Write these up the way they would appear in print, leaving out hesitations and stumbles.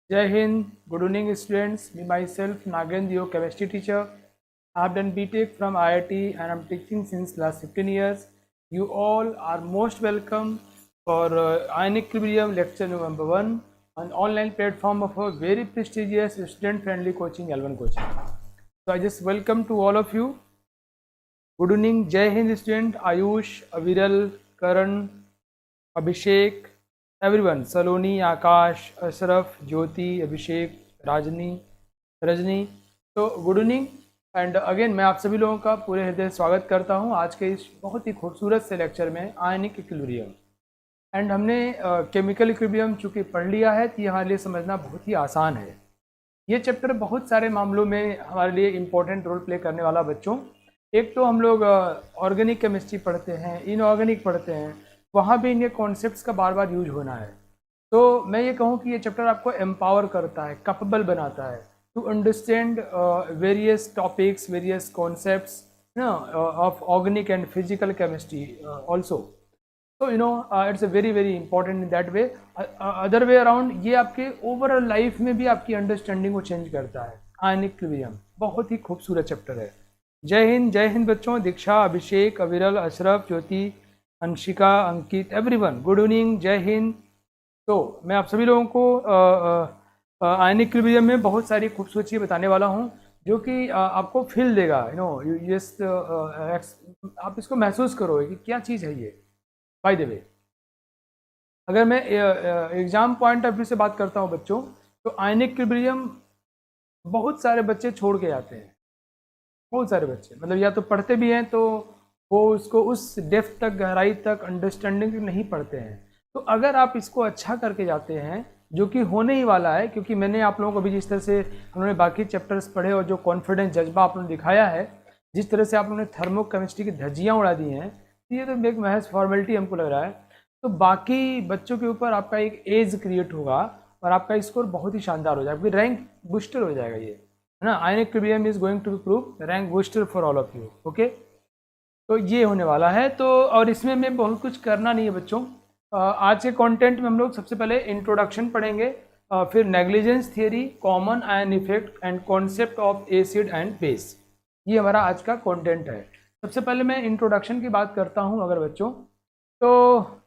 Jai Hind, good evening students. Me myself Nagendra, your chemistry teacher. I have done BTech from IIT and I'm teaching since last 15 years. You all are most welcome for Ion Equilibrium lecture number 1 on online platform of a very prestigious student friendly coaching L1 coaching. So I just welcome to all of you. Good evening, Jai Hind student, Ayush, Aviral, Karan, Abhishek everyone, सलोनी, आकाश, अशरफ, ज्योति, अभिषेक, रजनी। तो good evening and again मैं आप सभी लोगों का पूरे हृदय स्वागत करता हूं आज के इस बहुत ही खूबसूरत से लेक्चर में आयनिक इक्विलिब्रियम। एंड हमने केमिकल इक्विलिब्रियम चूँकि पढ़ लिया है तो ये हमारे लिए समझना बहुत ही आसान है। ये चैप्टर बहुत सारे मामलों में हमारे लिए इम्पोर्टेंट रोल प्ले करने वाला बच्चों। एक तो हम लोग ऑर्गेनिक केमिस्ट्री पढ़ते हैं, इनऑर्गेनिक पढ़ते हैं, वहाँ भी इनके कॉन्सेप्ट्स का बार बार यूज होना है। तो मैं ये कहूँ कि ये चैप्टर आपको एम्पावर करता है, कैपेबल बनाता है to understand various topics, various concepts of organic and physical chemistry also. तो it's a very very important in that way. Other way around ये आपके ओवरऑल लाइफ में भी आपकी अंडरस्टैंडिंग को चेंज करता है। आयनिक इक्विलिब्रियम बहुत ही खूबसूरत चैप्टर है। जय हिंद बच्चों। दीक्षा, अभिषेक, अविरल, अशरफ, ज्योति, Anshika, Ankit, everyone good evening, जय हिंद। तो मैं आप सभी लोगों को आयनिक इक्विलिब्रियम में बहुत सारी खूबसूरत चीज़ें बताने वाला हूँ जो कि आपको फील देगा। आप इसको महसूस करोगे कि क्या चीज़ है ये। बाय द वे, अगर मैं एग्जाम पॉइंट ऑफ व्यू से बात करता हूँ बच्चों, तो आयनिक इक्विलिब्रियम बहुत सारे बच्चे छोड़ के आते हैं। बहुत सारे बच्चे मतलब या तो पढ़ते भी हैं तो वो उसको उस डेप्थ तक, गहराई तक, अंडरस्टैंडिंग नहीं पढ़ते हैं। तो अगर आप इसको अच्छा करके जाते हैं, जो कि होने ही वाला है, क्योंकि मैंने आप लोगों को अभी जिस तरह से उन्होंने बाकी चैप्टर्स पढ़े और जो कॉन्फिडेंस जज्बा आप लोगों ने दिखाया है, जिस तरह से आप लोगों ने थर्मो केमिस्ट्री की धज्जियाँ उड़ा दी हैं, तो ये तो एक महज फॉर्मेलिटी हमको लग रहा है। तो बाकी बच्चों के ऊपर आपका एक एज क्रिएट होगा और आपका स्कोर बहुत ही शानदार हो जाएगा, आपकी रैंक बूस्टर हो जाएगा ये, है ना। Ionic equilibrium is going to prove rank booster for all of you. Okay, तो ये होने वाला है। तो और इसमें मैं बहुत कुछ करना नहीं है बच्चों। आज के कंटेंट में हम लोग सबसे पहले इंट्रोडक्शन पढ़ेंगे, फिर negligence theory, common ion effect and concept of acid and base. ये हमारा आज का कंटेंट है। सबसे पहले मैं इंट्रोडक्शन की बात करता हूँ अगर बच्चों, तो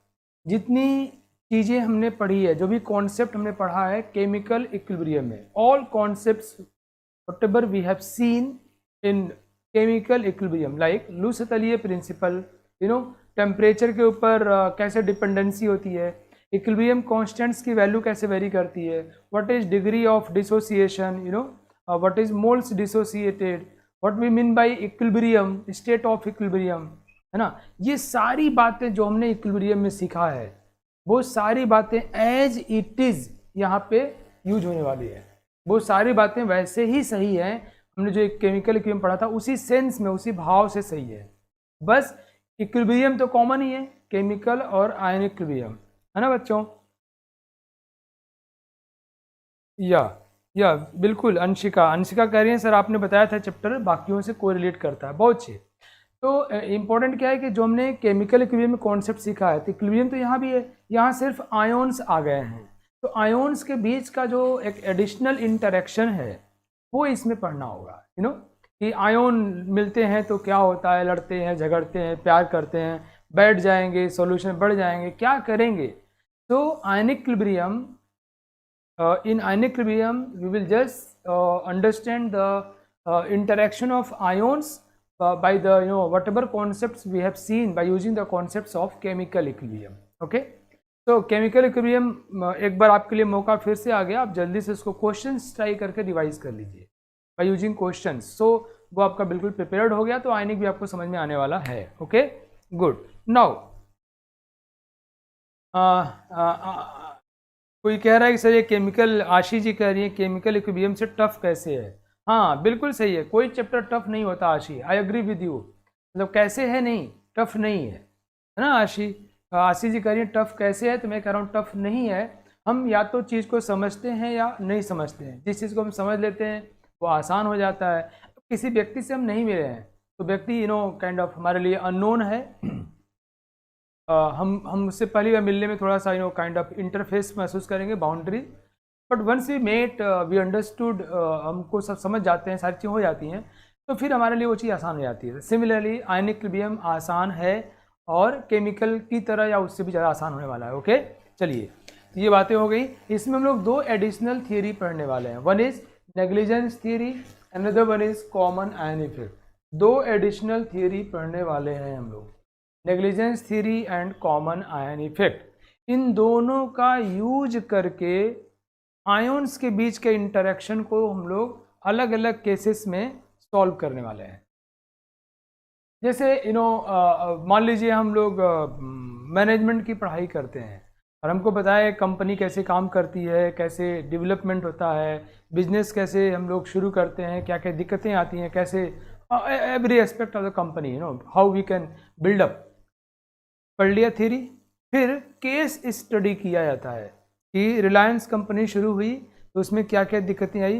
जितनी चीज़ें हमने पढ़ी है, जो भी कॉन्सेप्ट हमने पढ़ा है केमिकल इक्विलिब्रियम में, all concepts whatever we have seen in chemical equilibrium like Le Chatelier principle, temperature के ऊपर कैसे डिपेंडेंसी होती है, इक्विलिब्रियम कांस्टेंट्स की वैल्यू कैसे वेरी करती है, what is degree of dissociation, what is moles dissociated, what we mean by equilibrium, state of equilibrium, है ना। ये सारी बातें जो हमने इक्विलिब्रियम में सीखा है, वो सारी बातें एज इट इज यहाँ पे यूज होने वाली है। वो सारी बातें वैसे ही सही हैं, हमने जो एक केमिकल इक्विलिब्रियम पढ़ा था उसी सेंस में, उसी भाव से सही है। बस इक्विलिब्रियम तो कॉमन ही है, केमिकल और आयनिक इक्विलिब्रियम, है ना बच्चों। या बिल्कुल, अंशिका कह रही है सर आपने बताया था चैप्टर बाकियों से कोरिलेट करता है, बहुत अच्छे। तो इम्पोर्टेंट क्या है कि जो हमने केमिकल इक्विलिब्रियम में कॉन्सेप्ट सीखा है, तो इक्विलिब्रियम तो यहाँ भी है, यहाँ सिर्फ आयोन्स आ गए हैं। तो आयोन्स के बीच का जो एक एडिशनल इंटरेक्शन है वो इसमें पढ़ना होगा, कि आयोन मिलते हैं तो क्या होता है, लड़ते हैं, झगड़ते हैं, प्यार करते हैं, बैठ जाएंगे, सॉल्यूशन बढ़ जाएंगे, क्या करेंगे। तो ionic equilibrium, in ionic equilibrium we will just understand the interaction of ions by the whatever concepts we have seen by using the concepts of chemical equilibrium. Okay, तो केमिकल इक्विलिब्रियम एक बार आपके लिए मौका फिर से आ गया, आप जल्दी से उसको क्वेश्चंस ट्राई करके रिवाइज कर लीजिए बाय यूजिंग क्वेश्चंस। सो वो आपका बिल्कुल प्रिपेयर्ड हो गया, तो आयनिक भी आपको समझ में आने वाला है। Okay, good. नाउ कोई कह रहा है कि सर ये केमिकल, आशी जी कह रही है केमिकल इक्विलिब्रियम से टफ कैसे है। हाँ बिल्कुल सही है, कोई चैप्टर टफ नहीं होता आशी, आई एग्री विद यू। मतलब कैसे है, नहीं टफ नहीं है ना आशी जी कह रही है टफ कैसे है, तो मैं कह रहा हूँ टफ नहीं है। हम या तो चीज़ को समझते हैं या नहीं समझते हैं। जिस चीज़ को हम समझ लेते हैं वो आसान हो जाता है। किसी व्यक्ति से हम नहीं मिले हैं तो व्यक्ति काइंड ऑफ हमारे लिए अननोन है। हम उससे पहली बार मिलने में थोड़ा सा काइंड ऑफ इंटरफेस महसूस करेंगे, boundary. But once we met we understood, हमको सब समझ जाते हैं, सारी चीज़ें हो जाती हैं, तो फिर हमारे लिए वो चीज़ आसान हो जाती है। सिमिलरली आयनिक इक्विलिब्रियम आसान है और केमिकल की तरह या उससे भी ज़्यादा आसान होने वाला है। ओके, चलिए, तो ये बातें हो गई। इसमें हम लोग 2 एडिशनल थियरी पढ़ने वाले हैं। One is negligence theory, another one is common ion effect. 2 additional theory पढ़ने वाले हैं हम लोग, negligence theory and common ion effect. इन दोनों का यूज करके आयोन्स के बीच के इंटरेक्शन को हम लोग अलग अलग केसेस में सॉल्व करने वाले हैं। जैसे मान लीजिए हम लोग मैनेजमेंट की पढ़ाई करते हैं और हमको बताया कंपनी कैसे काम करती है, कैसे डेवलपमेंट होता है, बिजनेस कैसे हम लोग शुरू करते हैं, क्या क्या दिक्कतें आती हैं, कैसे every aspect of the company, how we can build up. पढ़ लिया थ्योरी। फिर केस स्टडी किया जाता है कि रिलायंस कंपनी शुरू हुई तो उसमें क्या क्या दिक्कतें आई,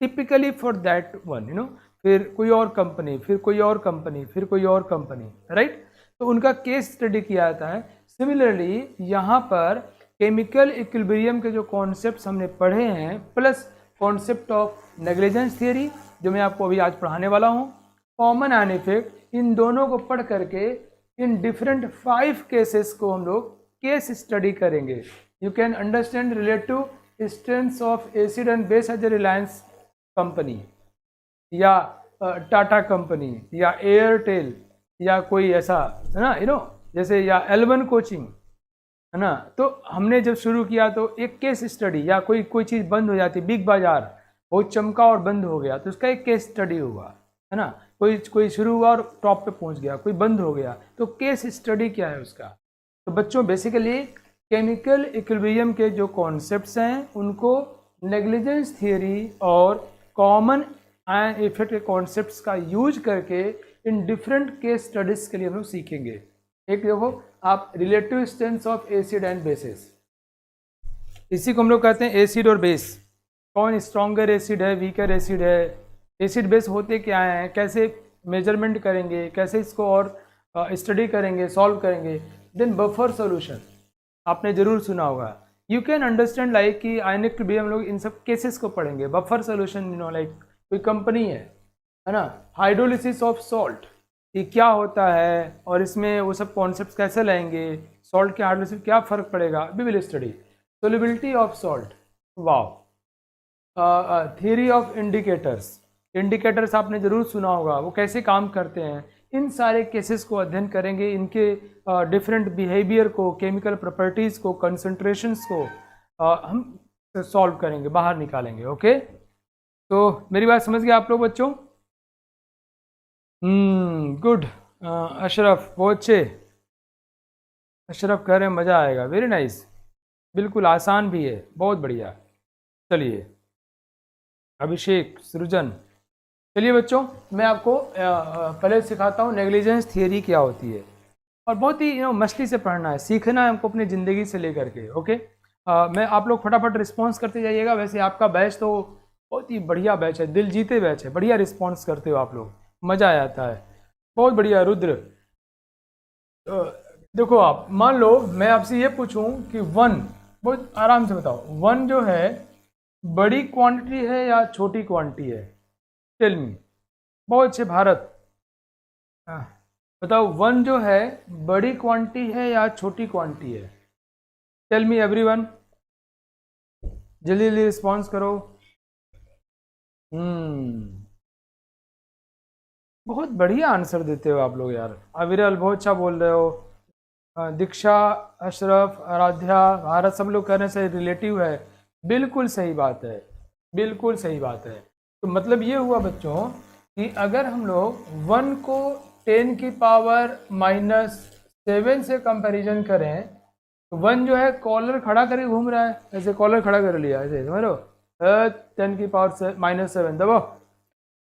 टिपिकली फॉर दैट वन, फिर कोई और कंपनी, फिर कोई और कंपनी, फिर कोई और कंपनी, राइट। तो उनका केस स्टडी किया जाता है। सिमिलरली यहाँ पर केमिकल इक्विलिब्रियम के जो कॉन्सेप्ट्स हमने पढ़े हैं, plus concept of negligence theory जो मैं आपको अभी आज पढ़ाने वाला हूँ, कॉमन आयन इफेक्ट, इन दोनों को पढ़ करके इन डिफरेंट 5 केसेस को हम लोग केस स्टडी करेंगे। You can understand relative strengths of acid and base as a Reliance company या टाटा कंपनी या एयरटेल या कोई ऐसा, है ना, जैसे या L1 कोचिंग, है ना। तो हमने जब शुरू किया तो एक केस स्टडी, या कोई चीज़ बंद हो जाती, बिग बाजार बहुत चमका और बंद हो गया तो उसका एक केस स्टडी हुआ, है ना। कोई शुरू हुआ और टॉप पे पहुंच गया, कोई बंद हो गया, तो केस स्टडी क्या है उसका। तो बच्चों बेसिकली केमिकल इक्विलिब्रियम के जो कॉन्सेप्ट्स हैं उनको नेग्लिजेंस थियरी और कॉमन आयन इफेक्ट के कॉन्सेप्ट्स का यूज करके इन डिफरेंट केस स्टडीज के लिए हम लोग सीखेंगे। एक देखो आप, relative strengths of acid and bases, इसी को हम लोग कहते हैं एसिड और बेस। कौन स्ट्रॉन्गर एसिड है, वीकर एसिड है, एसिड बेस होते क्या हैं, कैसे मेजरमेंट करेंगे, कैसे इसको और स्टडी करेंगे, सॉल्व करेंगे। देन बफर सॉल्यूशन आपने जरूर सुना होगा। यू कैन अंडरस्टैंड लाइक कि आयनिक इक्विलिब्रियम हम लोग इन सब केसेस को पढ़ेंगे। बफर सॉल्यूशन लाइक कोई कंपनी है ना, हाइड्रोलिसिस ऑफ सॉल्ट, ये क्या होता है और इसमें वो सब कॉन्सेप्ट्स कैसे लाएंगे, सॉल्ट के हाइड्रोलिसिस क्या फ़र्क पड़ेगा, we will study. Solubility of salt, wow. Theory of indicators, indicators आपने ज़रूर सुना होगा, वो कैसे काम करते हैं। इन सारे केसेस को अध्ययन करेंगे, इनके डिफरेंट बिहेवियर को, केमिकल प्रॉपर्टीज़ को, कंसंट्रेशंस को हम सॉल्व करेंगे, बाहर निकालेंगे। ओके, तो मेरी बात समझ गए आप लोग बच्चों? गुड। अशरफ बहुत अच्छे, अशरफ कह रहे हैं मज़ा आएगा, वेरी नाइस, बिल्कुल आसान भी है, बहुत बढ़िया। चलिए अभिषेक, सृजन, चलिए बच्चों मैं आपको पहले सिखाता हूँ नेग्लिजेंस थियरी क्या होती है। और बहुत ही मस्ती से पढ़ना है, सीखना है हमको अपनी ज़िंदगी से लेकर के। ओके, मैं आप लोग फटाफट रिस्पॉन्स करते जाइएगा। वैसे आपका बैच तो बहुत ही बढ़िया बैच है, दिल जीते बैच है, बढ़िया रिस्पॉन्स करते हो आप लोग, मज़ा आ जाता है, बहुत बढ़िया। रुद्र, देखो आप मान लो मैं आपसे ये पूछूं कि 1, बहुत आराम से बताओ, 1 जो है बड़ी क्वांटिटी है या छोटी क्वांटिटी है? Tell me. बहुत अच्छे भारत, बताओ 1 जो है बड़ी क्वांटिटी है या छोटी क्वांटिटी है? टेल मी एवरीवन, जल्दी जल्दी रिस्पॉन्स करो। बहुत बढ़िया आंसर देते हो आप लोग यार। अविरल बहुत अच्छा बोल रहे हो, दीक्षा, अशरफ, आराध्या, भारत, सब लोग कहने से रिलेटिव है, बिल्कुल सही बात है, बिल्कुल सही बात है। तो मतलब ये हुआ बच्चों कि अगर हम लोग 1 को 10 की पावर -7 से कंपैरिजन करें तो 1 जो है कॉलर खड़ा करके घूम रहा है, ऐसे कॉलर खड़ा कर लिया ऐसे, समझ लो, 10 की पावर -7 दबो,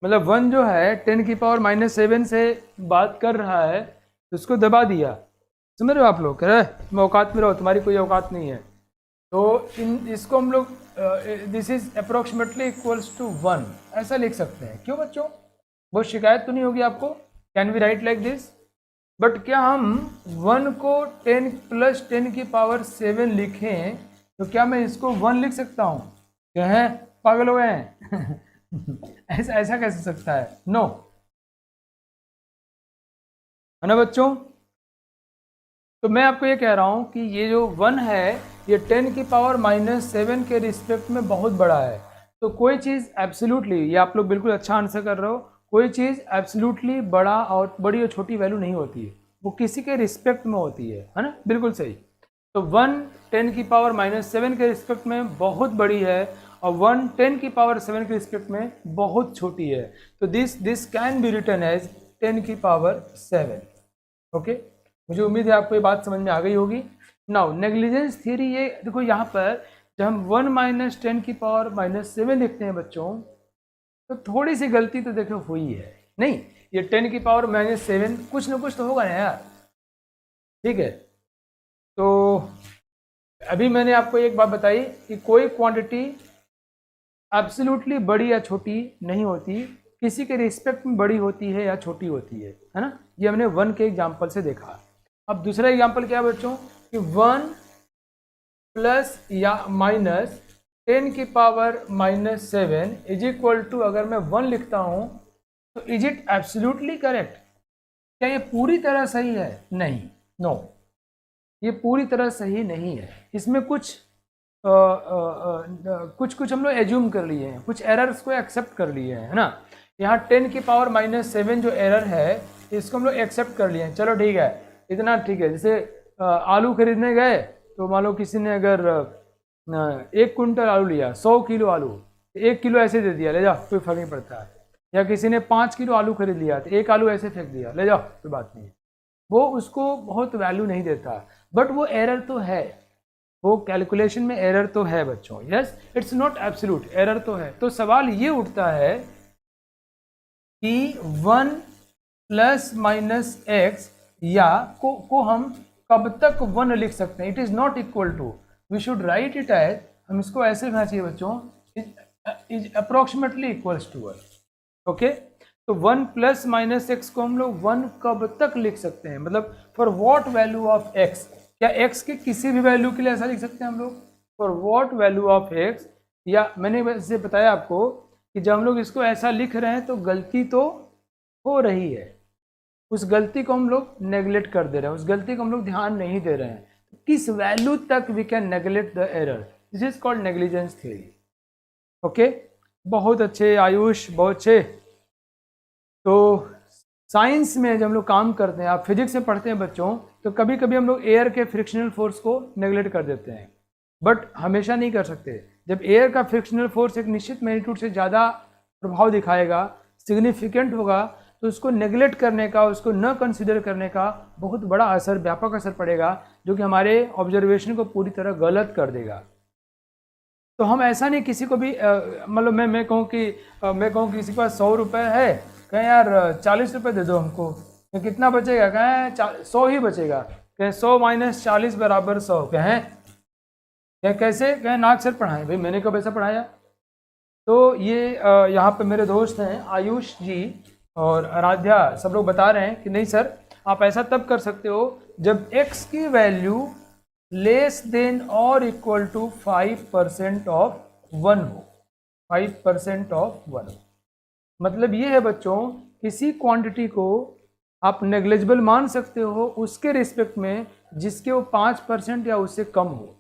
मतलब 1 जो है 10 की पावर -7 से बात कर रहा है तो उसको दबा दिया, समझ रहे हो आप लोग, कह रहे तुम औकात में रहो, तुम्हारी कोई औकात नहीं है। तो इसको हम लोग this is approximately equals to 1 ऐसा लिख सकते हैं। क्यों बच्चों, बहुत शिकायत तो नहीं होगी आपको? Can we write like this? But क्या हम 1 को 10 + 10 की पावर 7 लिखें तो क्या मैं इसको 1 लिख सकता हूँ? क्या है, पागल हो गए हैं? ऐसा ऐसा कैसे सकता है? नो, है ना बच्चों? तो मैं आपको ये कह रहा हूं कि ये जो 1 है ये 10⁻⁻7 के रिस्पेक्ट में बहुत बड़ा है। तो कोई चीज़ एब्सोल्युटली, ये आप लोग बिल्कुल अच्छा आंसर कर रहे हो, कोई चीज़ एब्सोल्युटली बड़ा और बड़ी और छोटी वैल्यू नहीं होती है, वो किसी के रिस्पेक्ट में होती है ना? बिल्कुल सही। तो 1 10⁻⁻7 के रिस्पेक्ट में बहुत बड़ी है और 1 10⁻7 के रिस्पेक्ट में बहुत छोटी है। तो this can be written as 10⁻7। Okay, मुझे उम्मीद है आपको ये बात समझ में आ गई होगी। नाउ नेग्लिजेंस थ्योरी, ये देखो यहाँ पर जब हम 1 - 10⁻⁻7 लिखते हैं बच्चों, तो थोड़ी सी गलती तो देखो हुई है, नहीं ये 10⁻⁻7 कुछ ना कुछ तो होगा ना यार, ठीक है? तो अभी मैंने आपको एक बात बताई कि कोई क्वांटिटी एब्सोल्युटली बड़ी या छोटी नहीं होती, किसी के रिस्पेक्ट में बड़ी होती है या छोटी होती है ना? ये हमने 1 के एग्जाम्पल से देखा। अब दूसरा एग्जाम्पल क्या है बच्चों कि 1 प्लस या माइनस 10⁻⁻7 इज इक्वल टू, अगर मैं 1 लिखता हूं तो इज इट एब्सोल्युटली करेक्ट? क्या ये पूरी तरह सही है? नहीं, नो, ये पूरी तरह सही नहीं है। इसमें कुछ कुछ हम लोग एज्यूम कर लिए हैं, कुछ एरर्स को एक्सेप्ट कर लिए हैं, है ना? यहाँ 10⁻⁻7 जो एरर है इसको हम लोग एक्सेप्ट कर लिए हैं, चलो ठीक है, इतना ठीक है। जैसे आलू खरीदने गए तो मान लो किसी ने अगर 1 कुंटल आलू लिया, 100 किलो आलू, 1 किलो ऐसे दे दिया, ले जाओ, कोई फर्क नहीं पड़ता है। या किसी ने 5 किलो आलू खरीद लिया तो 1 आलू ऐसे फेंक दिया, ले जाओ, कोई बात नहीं, वो उसको बहुत वैल्यू नहीं देता। बट वो एरर तो है, वो कैलकुलेशन में एरर तो है बच्चों। Yes, it's not absolute, error तो है। तो सवाल ये उठता है कि 1 + -x या को हम कब तक 1 लिख सकते हैं? It is not equal to, we should write it as, हम इसको ऐसे लिखना चाहिए बच्चों, is approximately equals to 1। Okay, तो 1 + -x को हम लोग 1 कब तक लिख सकते हैं, मतलब for what value of x? क्या x के किसी भी वैल्यू के लिए ऐसा लिख सकते हैं हम लोग, for what value of x? या मैंने वैसे बताया आपको कि जब हम लोग इसको ऐसा लिख रहे हैं तो गलती तो हो रही है, उस गलती को हम लोग नेगलेक्ट कर दे रहे हैं, उस गलती को हम लोग ध्यान नहीं दे रहे हैं। किस वैल्यू तक we can neglect the error? This is called negligence theory. Okay, बहुत अच्छे आयुष, बहुत अच्छे। तो साइंस में जब हम लोग काम करते हैं, आप फिजिक्स में पढ़ते हैं बच्चों, तो कभी कभी हम लोग एयर के फ्रिक्शनल फोर्स को नेगलेक्ट कर देते हैं, बट हमेशा नहीं कर सकते। जब एयर का फ्रिक्शनल फोर्स एक निश्चित मैग्नीट्यूड से ज़्यादा प्रभाव दिखाएगा, सिग्निफिकेंट होगा, तो उसको नेगलेक्ट करने का, उसको न कंसिडर करने का बहुत बड़ा असर, व्यापक असर पड़ेगा, जो कि हमारे ऑब्जर्वेशन को पूरी तरह गलत कर देगा। तो हम ऐसा नहीं किसी को भी मतलब मैं कहूँ कि किसी के पास 100 रुपये है, कहें यार 40 रुपये दे दो हमको, तो कितना बचेगा? कहें 100 ही बचेगा। कहें 100 - 40 = 100। कहें कैसे? कहें नाक सर पढ़ाएं, भाई मैंने कब ऐसा पढ़ाया? तो ये यहाँ पे मेरे दोस्त हैं आयुष जी और आराध्या, सब लोग बता रहे हैं कि नहीं सर, आप ऐसा तब कर सकते हो जब x की वैल्यू लेस देन और इक्वल टू 5% ऑफ 1 हो, 5% ऑफ 1 हो। मतलब ये है बच्चों, किसी क्वांटिटी को आप नेग्लिजिबल मान सकते हो उसके रिस्पेक्ट में जिसके वो 5% या उससे कम हो।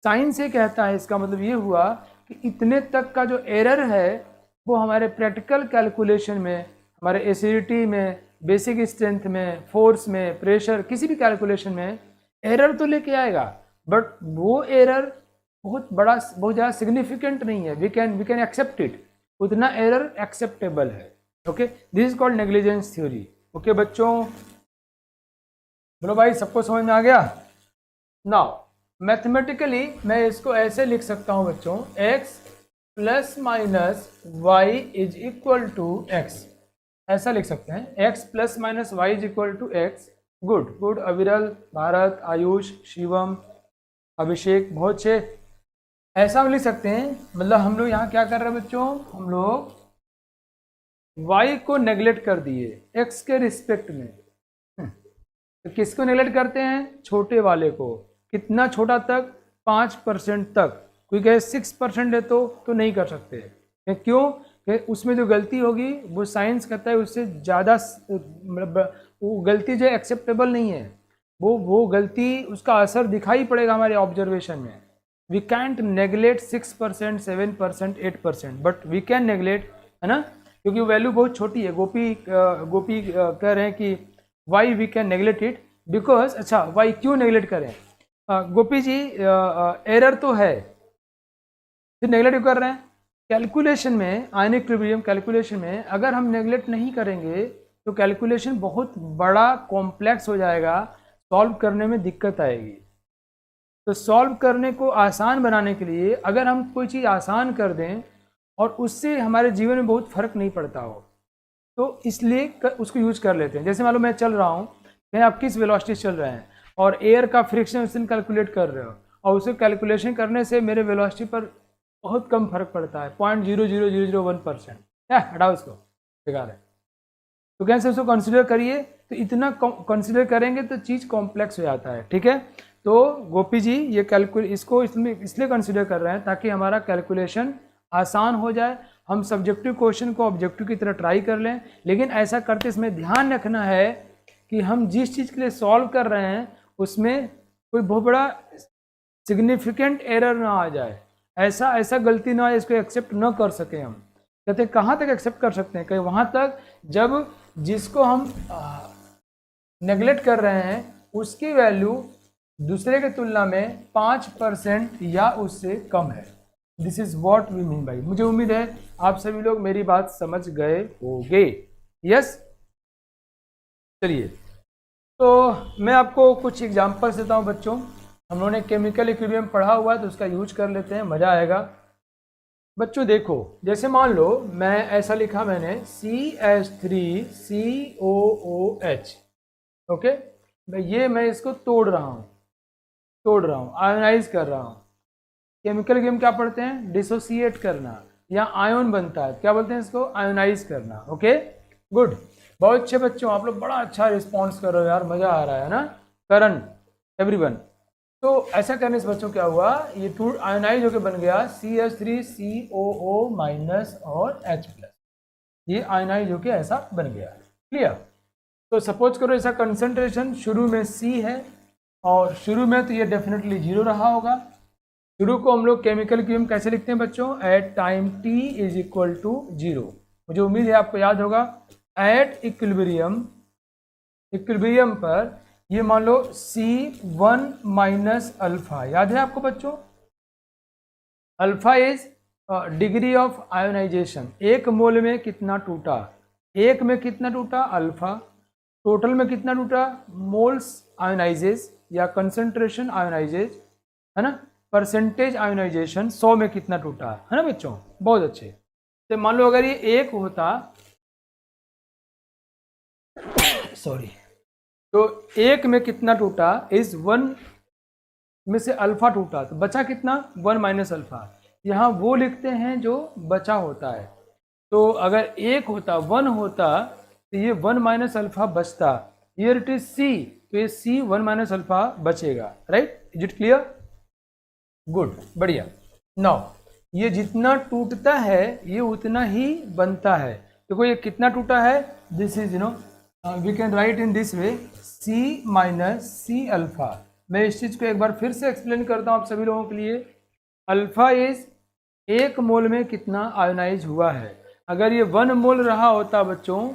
साइंस ये कहता है, इसका मतलब ये हुआ कि इतने तक का जो एरर है वो हमारे प्रैक्टिकल कैलकुलेशन में, हमारे एसिडिटी में, बेसिक स्ट्रेंथ में, फोर्स में, प्रेशर, किसी भी कैलकुलेशन में एरर तो लेके आएगा, बट वो एरर बहुत ज़्यादा सिग्निफिकेंट नहीं है। वी कैन एक्सेप्ट इट, उतना एरर एक्सेप्टेबल है। Okay, this is called negligence theory. Okay बच्चों, बोलो भाई, सबको समझ में आ गया? नाउ मैथमेटिकली मैं इसको ऐसे लिख सकता हूं बच्चों, x + -y is equal to x, ऐसा लिख सकते हैं, x + -y is equal to x। Good good, Aviral, Bharat, Ayush, Shivam, अभिषेक, बहुत अच्छे, ऐसा हम लिख सकते हैं। मतलब हम लोग यहाँ क्या कर रहे हैं बच्चों, हम लोग y को नेगलेक्ट कर दिए x के रिस्पेक्ट में। तो किसको नेगलेक्ट करते हैं? छोटे वाले को। कितना छोटा तक? 5% तक। कोई कहे 6% है तो नहीं कर सकते। क्यों? कि उसमें जो गलती होगी वो साइंस कहता है उससे ज़्यादा, मतलब वो गलती जो एक्सेप्टेबल नहीं है, वो गलती उसका असर दिखाई पड़ेगा हमारे ऑब्जर्वेशन में। We can't neglect 6%, 7%, 8%, but we can neglect, है ना, क्योंकि वैल्यू बहुत छोटी है। गोपी कह रहे हैं कि why we can neglect it because, अच्छा वाई क्यों नेगलेक्ट करें? गोपी जी एरर तो है, फिर नेगलेक्ट क्यों कर रहे हैं? कैलकुलेशन में, आयनिक इक्विलिब्रियम कैलकुलेशन में अगर हम नेगलेक्ट नहीं करेंगे तो कैलकुलेशन बहुत बड़ा कॉम्प्लेक्स हो जाएगा, सॉल्व करने में दिक्कत आएगी। तो सॉल्व करने को आसान बनाने के लिए अगर हम कोई चीज़ आसान कर दें और उससे हमारे जीवन में बहुत फर्क नहीं पड़ता हो, तो इसलिए उसको यूज कर लेते हैं। जैसे मान लो मैं चल रहा हूँ, कहीं आप किस वेलोसिटी से चल रहे हैं और एयर का फ्रिक्शन कैलकुलेट कर रहे हो, और उसे कैलकुलेशन करने से मेरे वेलोसिटी पर बहुत कम फर्क पड़ता है, 0.00001%। हटाओ इसको, बेकार है। तो कैसे उसको कंसिडर करिए, तो इतना कंसिडर करेंगे तो चीज़ कॉम्प्लेक्स हो जाता है, ठीक है। तो गोपी जी ये इसको इसलिए कंसिडर कर रहे हैं ताकि हमारा कैलकुलेशन आसान हो जाए, हम सब्जेक्टिव क्वेश्चन को ऑब्जेक्टिव की तरह ट्राई कर लें। लेकिन ऐसा करते इसमें ध्यान रखना है कि हम जिस चीज़ के लिए सॉल्व कर रहे हैं उसमें कोई बहुत बड़ा सिग्निफिकेंट एरर ना आ जाए, ऐसा गलती ना आए, इसको एक्सेप्ट न कर सके हम। कहते कहाँ तक एक्सेप्ट कर सकते हैं? कहीं वहाँ तक जब जिसको हम नेगलेक्ट कर रहे हैं उसकी वैल्यू दूसरे की तुलना में 5% या उससे कम है। This is what we mean by. मुझे उम्मीद है आप सभी लोग मेरी बात समझ गए होंगे। यस, चलिए तो मैं आपको कुछ एग्जांपल्स देता हूं बच्चों। हम लोगों ने केमिकल इक्विलिब्रियम पढ़ा हुआ है तो उसका यूज कर लेते हैं, मज़ा आएगा। बच्चों देखो, जैसे मान लो मैं ऐसा लिखा मैंने CH3COOH, ओके, ये मैं इसको तोड़ रहा हूँ, आयोनाइज कर रहा हूँ। केमिकल गेम क्या पढ़ते हैं? डिसोसिएट करना, या आयोन बनता है, क्या बोलते हैं इसको? आयोनाइज करना। ओके, गुड, बहुत अच्छे बच्चों, आप लोग बड़ा अच्छा रिस्पॉन्स कर रहे हो यार, मजा आ रहा है ना। करण, एवरीवन। तो ऐसा करने से बच्चों क्या हुआ, ये टू आयोनाइज होकर बन गया CH3COO- और H+, ये आयोनाइज होकर ऐसा बन गया। क्लियर? तो सपोज करो ऐसा कंसंट्रेशन शुरू में C है और शुरू में तो ये डेफिनेटली 0 रहा होगा। शुरू को हम लोग केमिकल इक्विलिब्रियम कैसे लिखते हैं बच्चों? At time t is equal to 0। मुझे उम्मीद है आपको याद होगा, एट इक्विलिब्रियम पर ये मान लो C1 माइनस अल्फा, याद है आपको बच्चों? Alpha is degree of ionisation, एक मोल में कितना टूटा, एक में कितना टूटा अल्फा, टोटल में कितना टूटा मोल्स आयोनाइजेज या कंसंट्रेशन आयोनाइजेज, है ना, परसेंटेज आयोनाइजेशन 100 में कितना टूटा है ना बच्चों। बहुत अच्छे। तो मान लो अगर ये एक होता सॉरी, तो एक में कितना टूटा, इस 1 में से अल्फा टूटा तो बचा कितना, 1 माइनस अल्फा। यहाँ वो लिखते हैं जो बचा होता है। तो अगर एक होता, 1 होता, तो ये 1 माइनस अल्फा बचता, हियर इट इज C, तो ये C 1 माइनस अल्फा बचेगा। Right, is it clear? Good, बढ़िया। नाउ ये जितना टूटता है ये उतना ही बनता है। देखो ये कितना टूटा है, this is we can write in this way C minus C alpha. मैं इस चीज़ को एक बार फिर से एक्सप्लेन करता हूँ आप सभी लोगों के लिए। अल्फा इज एक मोल में कितना आयोनाइज हुआ है। अगर ये 1 मोल रहा होता बच्चों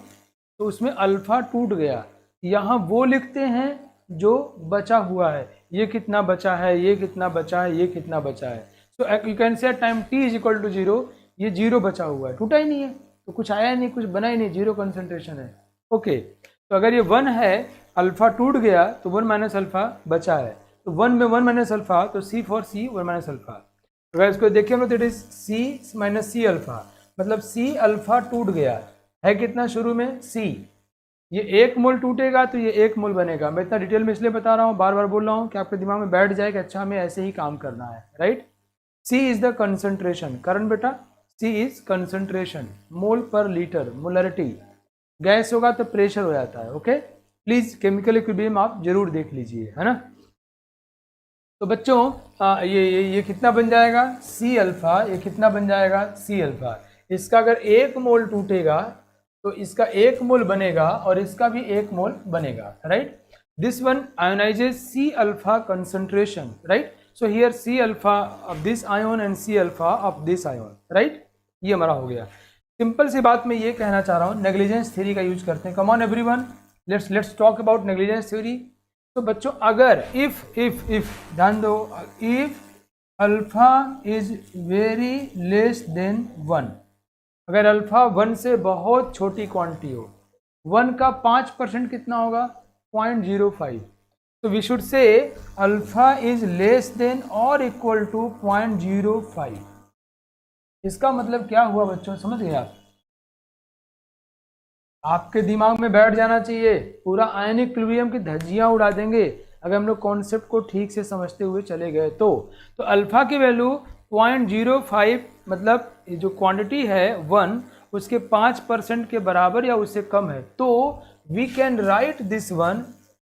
तो उसमें अल्फा टूट गया, यहाँ वो लिखते हैं जो बचा हुआ है, ये कितना बचा है, ये कितना बचा है, ये कितना बचा है। So you can say time t is equal to 0, ये 0 बचा हुआ है, टूटा ही नहीं है, तो कुछ आया नहीं, कुछ बना ही नहीं, 0 कंसंट्रेशन है। ओके, तो अगर ये 1 है, अल्फा टूट गया तो 1 माइनस अल्फा बचा है, तो 1 में 1 माइनस अल्फा, तो C for C 1 minus alpha. अगर इसको देखिए हम लोग, it is C minus C alpha, मतलब C अल्फा टूट गया है कितना शुरू में C, ये 1 मोल टूटेगा तो ये 1 मोल बनेगा। मैं इतना डिटेल में इसलिए बता रहा हूँ, बार बार बोल रहा हूँ कि आपके दिमाग में बैठ जाए कि अच्छा हमें ऐसे ही काम करना है। Right, C is the concentration, Karan बेटा C इज कंसंट्रेशन, मोल पर लीटर, मोलरिटी। गैस होगा तो प्रेशर हो जाता है। ओके, प्लीज केमिकल इक्विलिब्रियम आप जरूर देख लीजिए, है ना। तो बच्चों ये कितना बन जाएगा सी अल्फा, ये कितना बन जाएगा सी अल्फा। इसका अगर 1 मोल टूटेगा तो इसका 1 मोल बनेगा और इसका भी 1 मोल बनेगा, right. This one ionises C alpha concentration, right. So here C alpha of this ion and C alpha of this ion, right. ये हमारा हो गया। सिंपल सी बात मैं ये कहना चाह रहा हूँ, नेग्लिजेंस थ्योरी का यूज करते हैं। Come on everyone, let's talk about negligence theory. तो बच्चों अगर इफ ध्यान दो, if alpha is very less than 1, अगर अल्फा 1 से बहुत छोटी क्वांटिटी हो, 1 का 5% कितना होगा 0.05, तो we should say alpha is less than और इक्वल टू 0.05। इसका मतलब क्या हुआ बच्चों, समझ गए आप? आपके दिमाग में बैठ जाना चाहिए, पूरा आयनिक इक्विलिब्रियम की धज्जियां उड़ा देंगे अगर हम लोग कॉन्सेप्ट को ठीक से समझते हुए चले गए तो अल्फा की वैल्यू 0.05 मतलब ये जो क्वांटिटी है 1 उसके 5% के बराबर या उससे कम है, तो we can write this one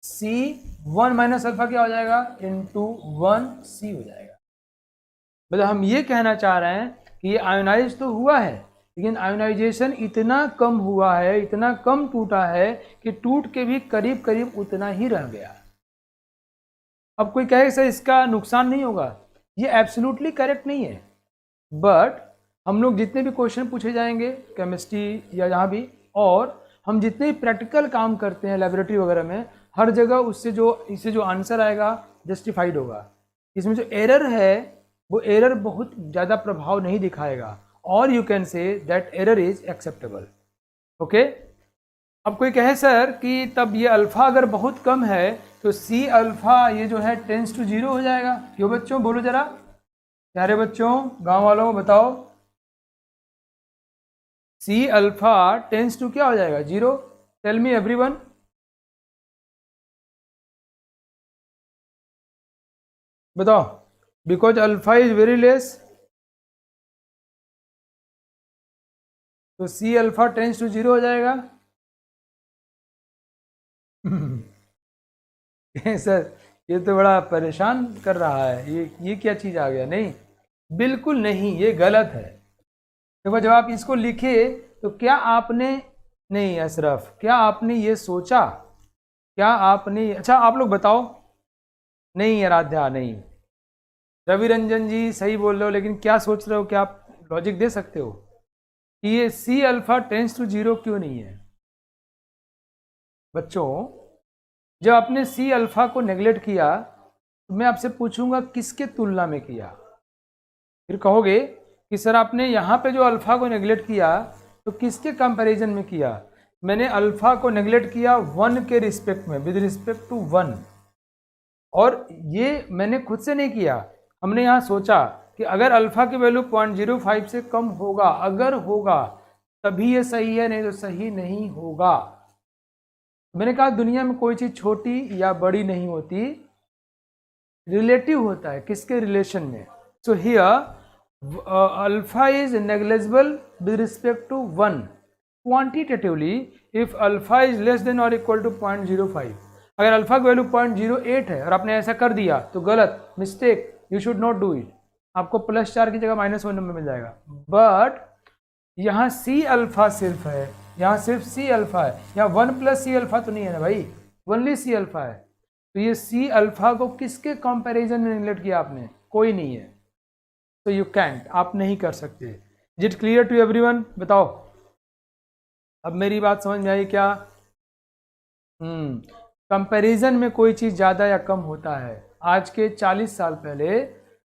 C 1 minus alpha क्या हो जाएगा इंटू 1 सी हो जाएगा। मतलब हम ये कहना चाह रहे हैं कि ये आयोनाइज तो हुआ है लेकिन आयोनाइजेशन इतना कम हुआ है, इतना कम टूटा है कि टूट के भी करीब करीब उतना ही रह गया। अब कोई कहे सर इसका नुकसान नहीं होगा, ये एब्सोल्युटली करेक्ट नहीं है, बट हम लोग जितने भी क्वेश्चन पूछे जाएंगे केमिस्ट्री या जहाँ भी, और हम जितने भी प्रैक्टिकल काम करते हैं लेबोरेटरी वगैरह में, हर जगह इससे जो आंसर आएगा जस्टिफाइड होगा। इसमें जो एरर है वो एरर बहुत ज़्यादा प्रभाव नहीं दिखाएगा, और you can say that error is acceptable, okay. अब कोई कहे सर कि तब ये अल्फा अगर बहुत कम है तो सी अल्फा ये जो है टेंस टू 0 हो जाएगा, क्यों बच्चों बोलो जरा, प्यारे बच्चों गांव वालों बताओ, सी अल्फा टेंस टू क्या हो जाएगा 0? Tell me everyone. बताओ, because alpha is very less, तो सी अल्फा टेंस टू 0 हो जाएगा। सर ये तो बड़ा परेशान कर रहा है, ये क्या चीज़ आ गया? नहीं, बिल्कुल नहीं, ये गलत है। देखो जब आप इसको लिखे तो क्या आपने, नहीं अशरफ, क्या आपने ये सोचा, क्या आपने, अच्छा आप लोग बताओ, नहीं आराध्या नहीं, रवि रंजन जी सही बोल रहे हो, लेकिन क्या सोच रहे हो, क्या आप लॉजिक दे सकते हो कि ये सी अल्फा टेंस टू 0 क्यों नहीं है? बच्चों जब आपने सी अल्फा को नेग्लेक्ट किया तो मैं आपसे पूछूंगा किसके तुलना में किया? फिर कहोगे कि सर आपने यहाँ पे जो अल्फा को नेग्लेक्ट किया तो किसके कंपैरिजन में किया? मैंने अल्फा को नेग्लेक्ट किया 1 के रिस्पेक्ट में, विद रिस्पेक्ट टू 1, और ये मैंने खुद से नहीं किया, हमने यहाँ सोचा कि अगर अल्फा की वैल्यू 0.05 से कम होगा, अगर होगा तभी ये सही है, नहीं तो सही नहीं होगा। मैंने कहा दुनिया में कोई चीज़ छोटी या बड़ी नहीं होती, रिलेटिव होता है, किसके रिलेशन में। So here alpha is negligible with respect to 1 quantitatively if alpha is less than और इक्वल टू 0.05। अगर अल्फा की वैल्यू 0.08 है और आपने ऐसा कर दिया तो गलत, mistake, you should not do it. आपको +4 की जगह -1 नंबर मिल जाएगा। बट यहाँ सी अल्फा सिर्फ है, यहाँ सिर्फ सी अल्फा है, यहाँ 1 + सी अल्फा तो नहीं है ना भाई, ओनली सी अल्फा है। तो ये सी अल्फा को किसके कंपैरिजन में नेग्लेक्ट किया आपने? कोई नहीं है, तो यू कैंट, आप नहीं कर सकते। Is it clear to everyone? बताओ अब मेरी बात समझ में आई क्या? कंपैरिजन में कोई चीज़ ज़्यादा या कम होता है। आज के 40 साल पहले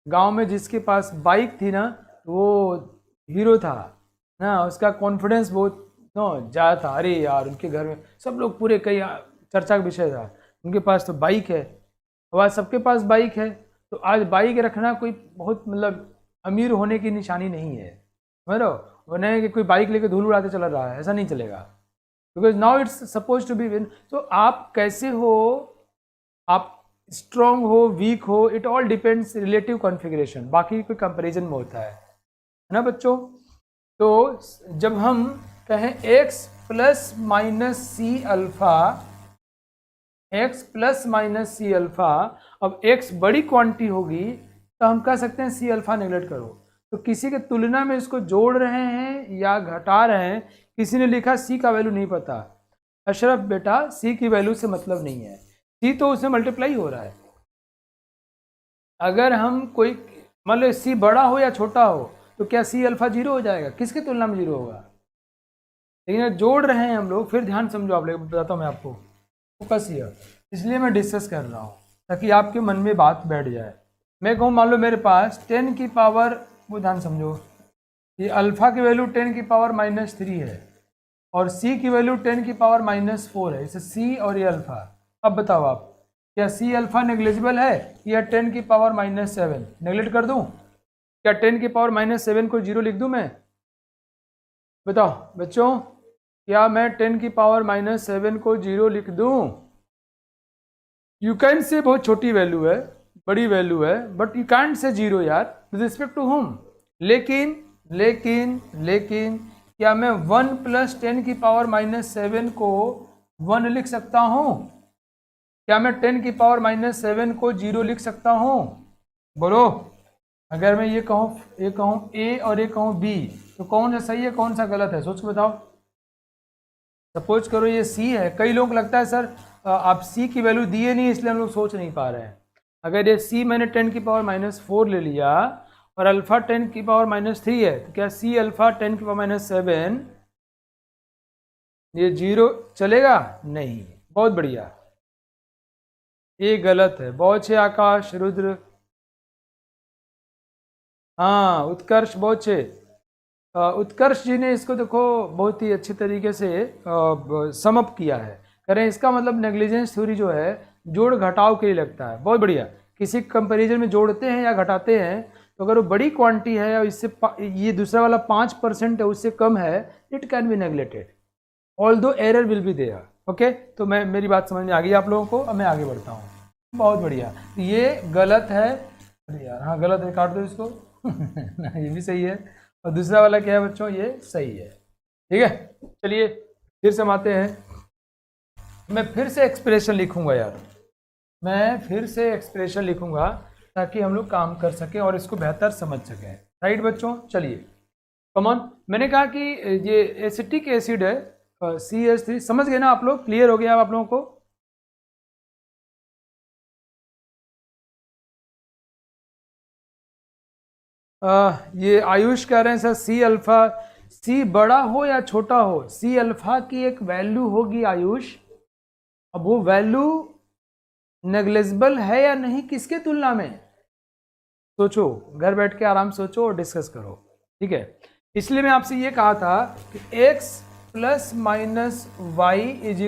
गांव में जिसके पास बाइक थी ना वो हीरो था ना, उसका कॉन्फिडेंस बहुत ज़्यादा था। अरे यार उनके घर में सब लोग पूरे कई चर्चा का विषय था, उनके पास तो बाइक है। अब आज सबके पास बाइक है, तो आज बाइक रखना कोई बहुत मतलब अमीर होने की निशानी नहीं है, समझ रहे हो? वो नहीं कि कोई बाइक लेके धूल उड़ाते चला रहा है, ऐसा नहीं चलेगा, because now it's suppose to be win. तो आप कैसे हो, आप स्ट्रॉन्ग हो, वीक हो, it all depends relative configuration, बाकी कोई कंपैरिजन में होता है ना बच्चों। तो जब हम कहें x ± C alpha x plus minus C alpha. अब x बड़ी क्वांटिटी होगी तो हम कह सकते हैं सी अल्फा नेगलेक्ट करो। तो किसी के तुलना में इसको जोड़ रहे हैं या घटा रहे हैं। किसी ने लिखा सी का वैल्यू नहीं पता। अशरफ बेटा सी की वैल्यू से मतलब नहीं है, सी तो उसमें मल्टीप्लाई हो रहा है। अगर हम कोई मान लो सी बड़ा हो या छोटा हो तो क्या सी अल्फा जीरो हो जाएगा? किसकी तुलना में जीरो होगा? लेकिन जोड़ रहे हैं हम लोग, फिर ध्यान समझो आप लोग, बताता हूँ मैं आपको, फोकस हियर। इसलिए मैं डिस्कस कर रहा हूँ ताकि आपके मन में बात बैठ जाए। मैं कहूँ मान लो मेरे पास 10 की पावर, वो ध्यान समझो, ये अल्फ़ा की वैल्यू 10 की पावर -3 है और सी की वैल्यू 10 की पावर -4 है। इसे सी और ये अल्फ़ा। अब बताओ आप, क्या सी अल्फ़ा नेग्लिजिबल है या 10 की पावर -7? नेग्लेक्ट कर दूँ? क्या 10 की पावर -7 को जीरो लिख दूँ मैं? बताओ बच्चों, क्या मैं 10 की पावर -7 को जीरो लिख दूँ? यू कैन से बहुत छोटी वैल्यू है, बड़ी वैल्यू है, बट यू कैंट से जीरो यार, विद रिस्पेक्ट टू होम। लेकिन लेकिन लेकिन क्या मैं 1 + 10 की पावर -7 को 1 लिख सकता हूँ? क्या मैं 10 की पावर -7 को जीरो लिख सकता हूँ? बोलो। अगर मैं ये कहूँ ए और ये कहूँ बी, तो कौन सा सही है कौन सा गलत है? सोच के बताओ। सपोज करो ये सी है। कई लोग लगता है सर आप सी की वैल्यू दिए नहीं इसलिए हम लोग सोच नहीं पा रहे हैं। अगर ये सी मैंने 10 की पावर -4 ले लिया और अल्फ़ा 10 की पावर -3 है, तो क्या सी अल्फ़ा 10 की पावर -7 ये जीरो चलेगा? नहीं। बहुत बढ़िया, ये गलत है। बहुत अच्छे आकाश, रुद्र, हाँ उत्कर्ष, बहुत अच्छे। उत्कर्ष जी ने इसको देखो बहुत ही अच्छे तरीके से समअप किया है। करें इसका मतलब नेग्लिजेंस थ्योरी जो है जोड़ घटाव के लिए लगता है। बहुत बढ़िया। किसी कंपैरिजन में जोड़ते हैं या घटाते हैं तो अगर वो बड़ी क्वांटिटी है और इससे ये दूसरा वाला 5% है उससे कम है, it can be neglected although error will be there. Okay, तो मेरी बात समझ में आ गई आप लोगों को। अब मैं आगे बढ़ता हूँ। बहुत बढ़िया, ये गलत है। अरे यार हाँ गलत है, काट दो इसको। ये भी सही है। और दूसरा वाला क्या है बच्चों? ये सही है। ठीक है, चलिए फिर से हम आते हैं। मैं फिर से एक्सप्रेशन लिखूंगा यार, मैं फिर से एक्सप्रेशन लिखूंगा ताकि हम लोग काम कर सकें और इसको बेहतर समझ सकें। राइट बच्चों, चलिए कमॉन। मैंने कहा कि ये एसिटिक एसिड है CH3, समझ गए ना आप लोग? क्लियर हो गया आप लोगों को? ये आयुष कह रहे हैं सर सी अल्फा, सी बड़ा हो या छोटा हो, सी अल्फा की एक वैल्यू होगी आयुष। अब वो वैल्यू नेग्लिजिबल है या नहीं किसके तुलना में? सोचो, घर बैठ के आराम सोचो और डिस्कस करो। ठीक है, इसलिए मैं आपसे ये कहा था कि x + - y =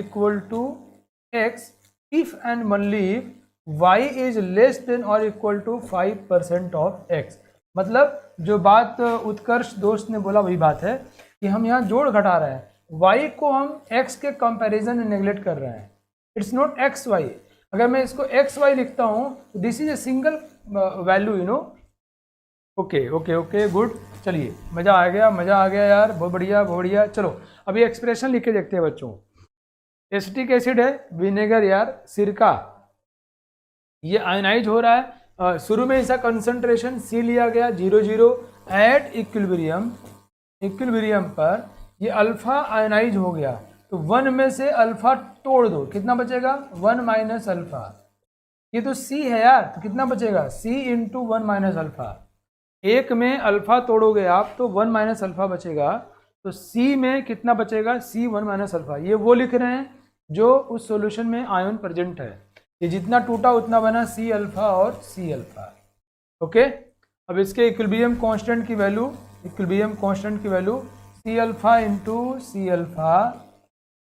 x if and only y is less than or equal to 5% of x। मतलब जो बात उत्कर्ष दोस्त ने बोला वही बात है कि हम यहाँ जोड़ घटा रहे हैं, y को हम x के कंपैरिजन में नेग्लेक्ट कर रहे हैं। It's not X Y. अगर मैं इसको एक्स वाई लिखता हूँ तो this is a single value, you know. Okay okay okay good. चलिए मज़ा आ गया, मज़ा आ गया यार, बहुत बढ़िया बहुत बढ़िया। चलो अभी एक्सप्रेशन लिख के देखते हैं बच्चों। एसिटिक एसिड है, विनेगर यार, सिरका, ये आयनाइज हो रहा है। शुरू में इसका कंसंट्रेशन सी लिया गया 0,0 एट इक्विलिब्रियम पर ये अल्फा आयनाइज हो गया, तो 1 में से अल्फा तोड़ दो, कितना बचेगा? 1 - अल्फा। ये तो सी है यार, तो कितना बचेगा? सी × 1 - अल्फा। एक में अल्फा तोड़ोगे आप तो 1 - अल्फा बचेगा, तो सी में कितना बचेगा? सी 1 - अल्फा। ये वो लिख रहे हैं जो उस सॉल्यूशन में आयन प्रेजेंट है। ये जितना टूटा उतना बना सी अल्फा और सी अल्फा। ओके, अब इसके इक्विलिब्रियम कांस्टेंट की value, C alpha × C alpha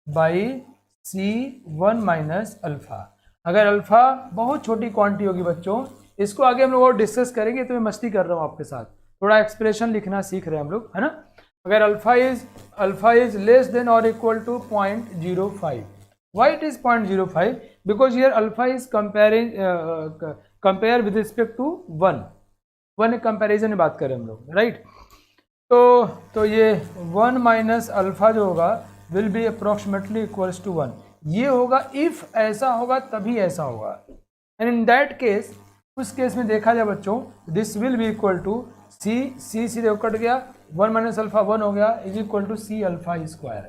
by C 1 - alpha. अगर अल्फा बहुत छोटी क्वांटिटी होगी बच्चों, इसको आगे हम लोग और डिस्कस करेंगे, तो मैं मस्ती कर रहा हूँ आपके साथ, थोड़ा एक्सप्रेशन लिखना सीख रहे हैं हम लोग, है ना। अगर अल्फा इज लेस देन और equal to 0.05। Why it is 0.05? Because here alpha is compare with respect to 1 comparison में बात करें हम लोग, राइट। तो ये 1 - अल्फा जो होगा will be approximately equals to 1। ये होगा इफ ऐसा होगा तभी ऐसा होगा, एंड इन दैट केस, उस केस में देखा जाए बच्चों, this will be equal to C देखो कट गया, 1 माइनस अल्फा 1 हो गया, is equal to C alpha square.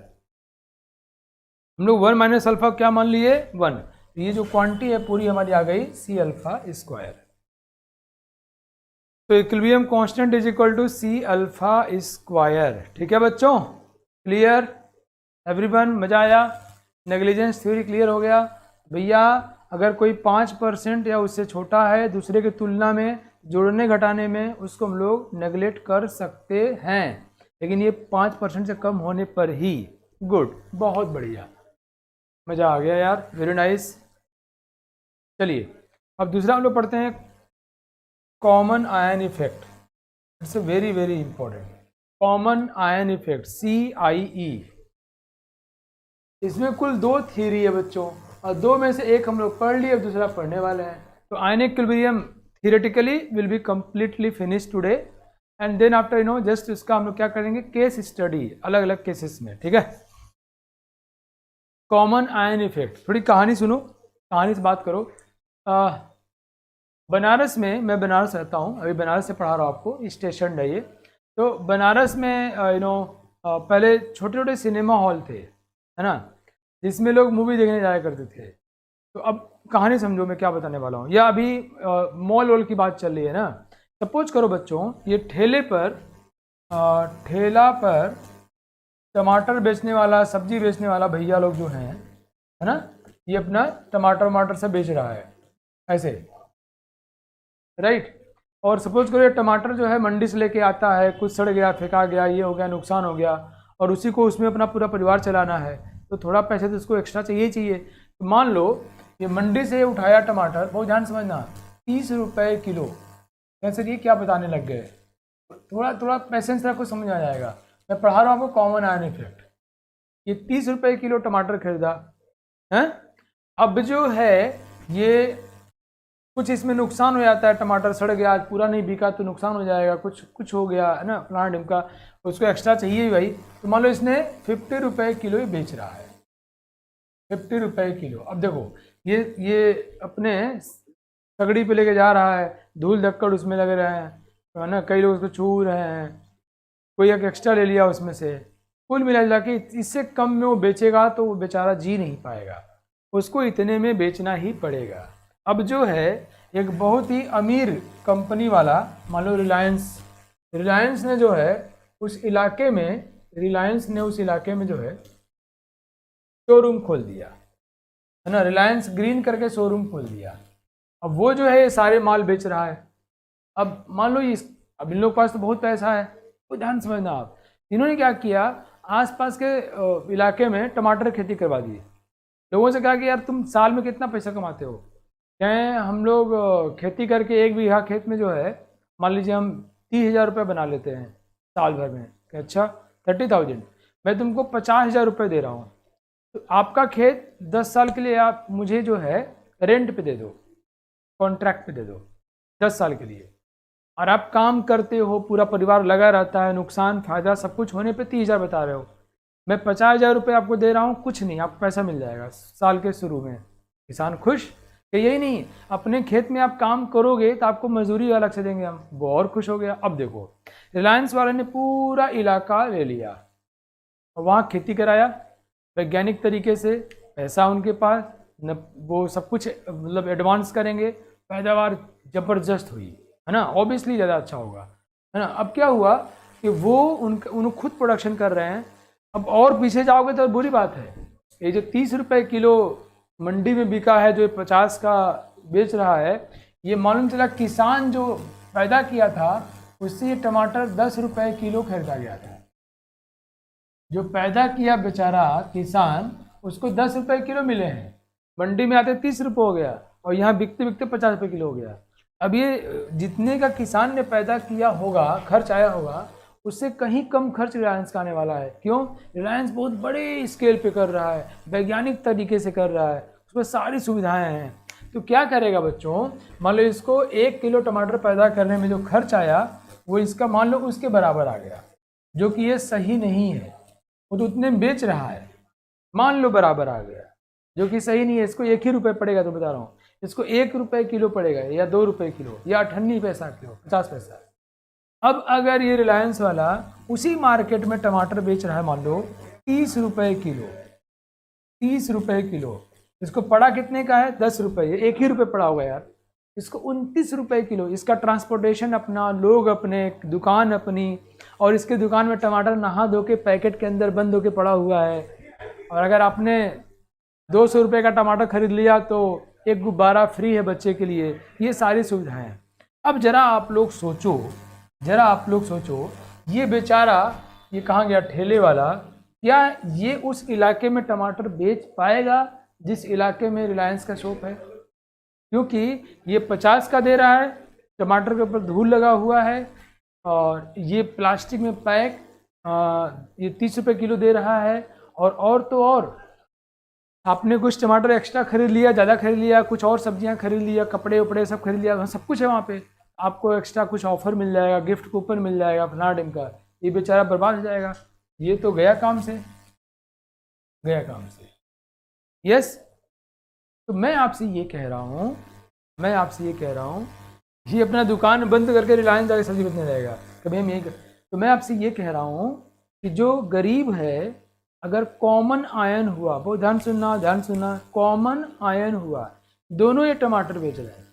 हम लोग 1 माइनस अल्फा क्या मान लिए 1, ये जो क्वांटिटी है पूरी हमारी आ गई सी अल्फा स्क्वायर। तो equilibrium constant is equal to C alpha square. ठीक है बच्चों, क्लियर एवरीवन, मजा आया, नेग्लिजेंस थ्योरी क्लियर हो गया भैया। अगर कोई 5% या उससे छोटा है दूसरे की तुलना में जोड़ने घटाने में, उसको हम लोग नेगलेक्ट कर सकते हैं, लेकिन ये 5% से कम होने पर ही। गुड, बहुत बढ़िया, मज़ा आ गया यार, वेरी नाइस। चलिए अब दूसरा हम लोग पढ़ते हैं common ion effect. It's very very important, common ion effect CIE। इसमें कुल 2 थ्योरी है बच्चों, और 2 में से एक हम लोग पढ़ लिए, अब दूसरा पढ़ने वाले हैं। तो ionic equilibrium theoretically will be completely finish today, and then after just इसका हम लोग क्या करेंगे, केस स्टडी अलग अलग केसेस में। ठीक है, कॉमन आयन इफेक्ट। थोड़ी कहानी सुनो, कहानी से बात करो। बनारस में, मैं बनारस रहता हूँ, अभी बनारस से पढ़ा रहा हूँ आपको, स्टेशन है ये। तो बनारस में पहले छोटे छोटे सिनेमा हॉल थे, है ना, जिसमें लोग मूवी देखने जाया करते थे। तो अब कहानी समझो मैं क्या बताने वाला हूँ, या अभी मॉल वॉल की बात चल रही है ना। सपोज करो बच्चों, ये ठेला पर टमाटर बेचने वाला, सब्जी बेचने वाला भैया लोग जो हैं, है ना, ये अपना टमाटर वमाटर सब बेच रहा है ऐसे, राइट। और सपोज करो ये टमाटर जो है मंडी से लेके आता है, कुछ सड़ गया, फेंका गया, ये हो गया, नुकसान हो गया, और उसी को उसमें अपना पूरा परिवार चलाना है, तो थोड़ा पैसे तो उसको एक्स्ट्रा चाहिए। तो मान लो ये मंडी से उठाया टमाटर, बहुत ध्यान समझना, 30 रुपये किलो। कैसे, ये क्या बताने लग गए, थोड़ा थोड़ा पैसेंस रखो, समझ आ जाएगा। मैं पढ़ा रहा हूँ आपको कॉमन आयन इफेक्ट। ये 30 रुपये किलो टमाटर खरीदा है, अब जो है ये कुछ इसमें नुकसान हो जाता है, टमाटर सड़ गया, आज पूरा नहीं बिका तो नुकसान हो जाएगा, कुछ हो गया है ना, प्लांट इनका, उसको एक्स्ट्रा चाहिए भाई। तो मान लो इसने 50 रुपये किलो ही बेच रहा है, 50 रुपये किलो। अब देखो ये अपने सगड़ी पे लेके जा रहा है, धूल धक्कड़ उसमें लगे रहे हैं, तो है ना, कई लोग उसको छू रहे हैं, कोई एक एक्स्ट्रा ले लिया उसमें से, कुल मिला के इससे कम में वो बेचेगा तो वो बेचारा जी नहीं पाएगा, उसको इतने में बेचना ही पड़ेगा। अब जो है एक बहुत ही अमीर कंपनी वाला, मान लो रिलायंस ने जो है उस इलाके में जो है शोरूम खोल दिया, है ना, रिलायंस ग्रीन करके शोरूम खोल दिया। अब वो जो है ये सारे माल बेच रहा है। अब मान लो अब इन लोग के पास तो बहुत पैसा है, तो ध्यान समझना आप, इन्होंने क्या किया, आसपास के इलाके में टमाटर खेती करवा दी। लोगों से कहा कि यार तुम साल में कितना पैसा कमाते हो, कहें हम लोग खेती करके 1 बीघा खेत में जो है, मान लीजिए हम 30,000 रुपये बना लेते हैं साल भर में। अच्छा 30,000, मैं तुमको 50,000 रुपये दे रहा हूँ, तो आपका खेत 10 साल के लिए आप मुझे जो है रेंट पे दे दो, कॉन्ट्रैक्ट पे दे दो 10 साल के लिए, और आप काम करते हो, पूरा परिवार लगा रहता है, नुकसान फायदा सब कुछ होने पे 30,000 बता रहे हो, मैं 50,000 रुपये आपको दे रहा हूँ, कुछ नहीं, आपको पैसा मिल जाएगा साल के शुरू में। किसान खुश, कि यही नहीं, अपने खेत में आप काम करोगे तो आपको मजदूरी अलग से देंगे हम, वो और खुश हो गया। अब देखो रिलायंस वाले ने पूरा इलाका ले लिया और वहाँ खेती कराया वैज्ञानिक तरीके से, पैसा उनके पास न, वो सब कुछ मतलब एडवांस करेंगे, पैदावार ज़बरदस्त हुई, है ना, ऑब्वियसली ज़्यादा अच्छा होगा, है ना। अब क्या हुआ कि वो उन खुद प्रोडक्शन कर रहे हैं। अब और पीछे जाओगे तो बुरी बात है, ये जो 30 रुपये किलो मंडी में बिका है, जो 50 का बेच रहा है, ये मालूम चला किसान जो पैदा किया था उससे ये टमाटर 10 रुपये किलो खरीदा गया था। जो पैदा किया बेचारा किसान, उसको 10 रुपये किलो मिले हैं, मंडी में आते 30 रुपये हो गया, और यहाँ बिकते बिकते 50 रुपये किलो हो गया। अब ये जितने का किसान ने पैदा किया होगा, खर्च आया होगा, उससे कहीं कम खर्च रिलायंस का आने वाला है। क्यों? रिलायंस बहुत बड़े स्केल पे कर रहा है, वैज्ञानिक तरीके से कर रहा है, उसमें सारी सुविधाएं हैं। तो क्या करेगा बच्चों, मान लो इसको 1 किलो टमाटर पैदा करने में जो खर्च आया वो इसका मान लो उसके बराबर आ गया, जो कि ये सही नहीं है। वो तो उतने में बेच रहा है, मान लो बराबर आ गया, जो कि सही नहीं है। इसको 1 ही रुपये पड़ेगा, तो बता रहा हूँ, इसको 1 रुपये किलो पड़ेगा, या 2 रुपये किलो, या 98 पैसा किलो, 50 पैसा। अब अगर ये रिलायंस वाला उसी मार्केट में टमाटर बेच रहा है, मान लो 30 रुपये किलो, 30 रुपये किलो, इसको पड़ा कितने का है? 10 रुपये, 1 ही रुपये पड़ा होगा यार। इसको 29 रुपये किलो, इसका ट्रांसपोर्टेशन अपना, लोग अपने, दुकान अपनी, और इसके दुकान में टमाटर नहा धो के पैकेट के अंदर बंद होके पड़ा हुआ है। और अगर आपने 200 रुपये का टमाटर खरीद लिया तो एक गुब्बारा फ्री है बच्चे के लिए। ये सारी सुविधाएं हैं। अब जरा आप लोग सोचो, ये बेचारा, ये कहाँ गया ठेले वाला, क्या ये उस इलाके में टमाटर बेच पाएगा जिस इलाके में रिलायंस का शॉप है? क्योंकि ये 50 का दे रहा है, टमाटर के ऊपर धूल लगा हुआ है, और ये प्लास्टिक में पैक ये 30 रुपये किलो दे रहा है। और तो और आपने कुछ टमाटर एक्स्ट्रा खरीद लिया, ज़्यादा खरीद लिया, कुछ और सब्जियां खरीद लिया, कपड़े उपड़े सब खरीद लिया, वहाँ सब कुछ है, वहाँ पे आपको एक्स्ट्रा कुछ ऑफर मिल जाएगा, गिफ्ट कूपन मिल जाएगा फलाना ढिम का। ये बेचारा बर्बाद हो जाएगा। ये तो गया काम से। यस। तो मैं आपसे ये कह रहा हूँ, ये अपना दुकान बंद करके रिलायंस जाके सब्जी बेचने रहेगा कभी हम यही तो मैं आपसे ये कह रहा हूँ कि जो गरीब है, अगर कॉमन आयन हुआ, बहुत ध्यान सुनना, कॉमन आयन हुआ, दोनों ये टमाटर बेच रहे हैं।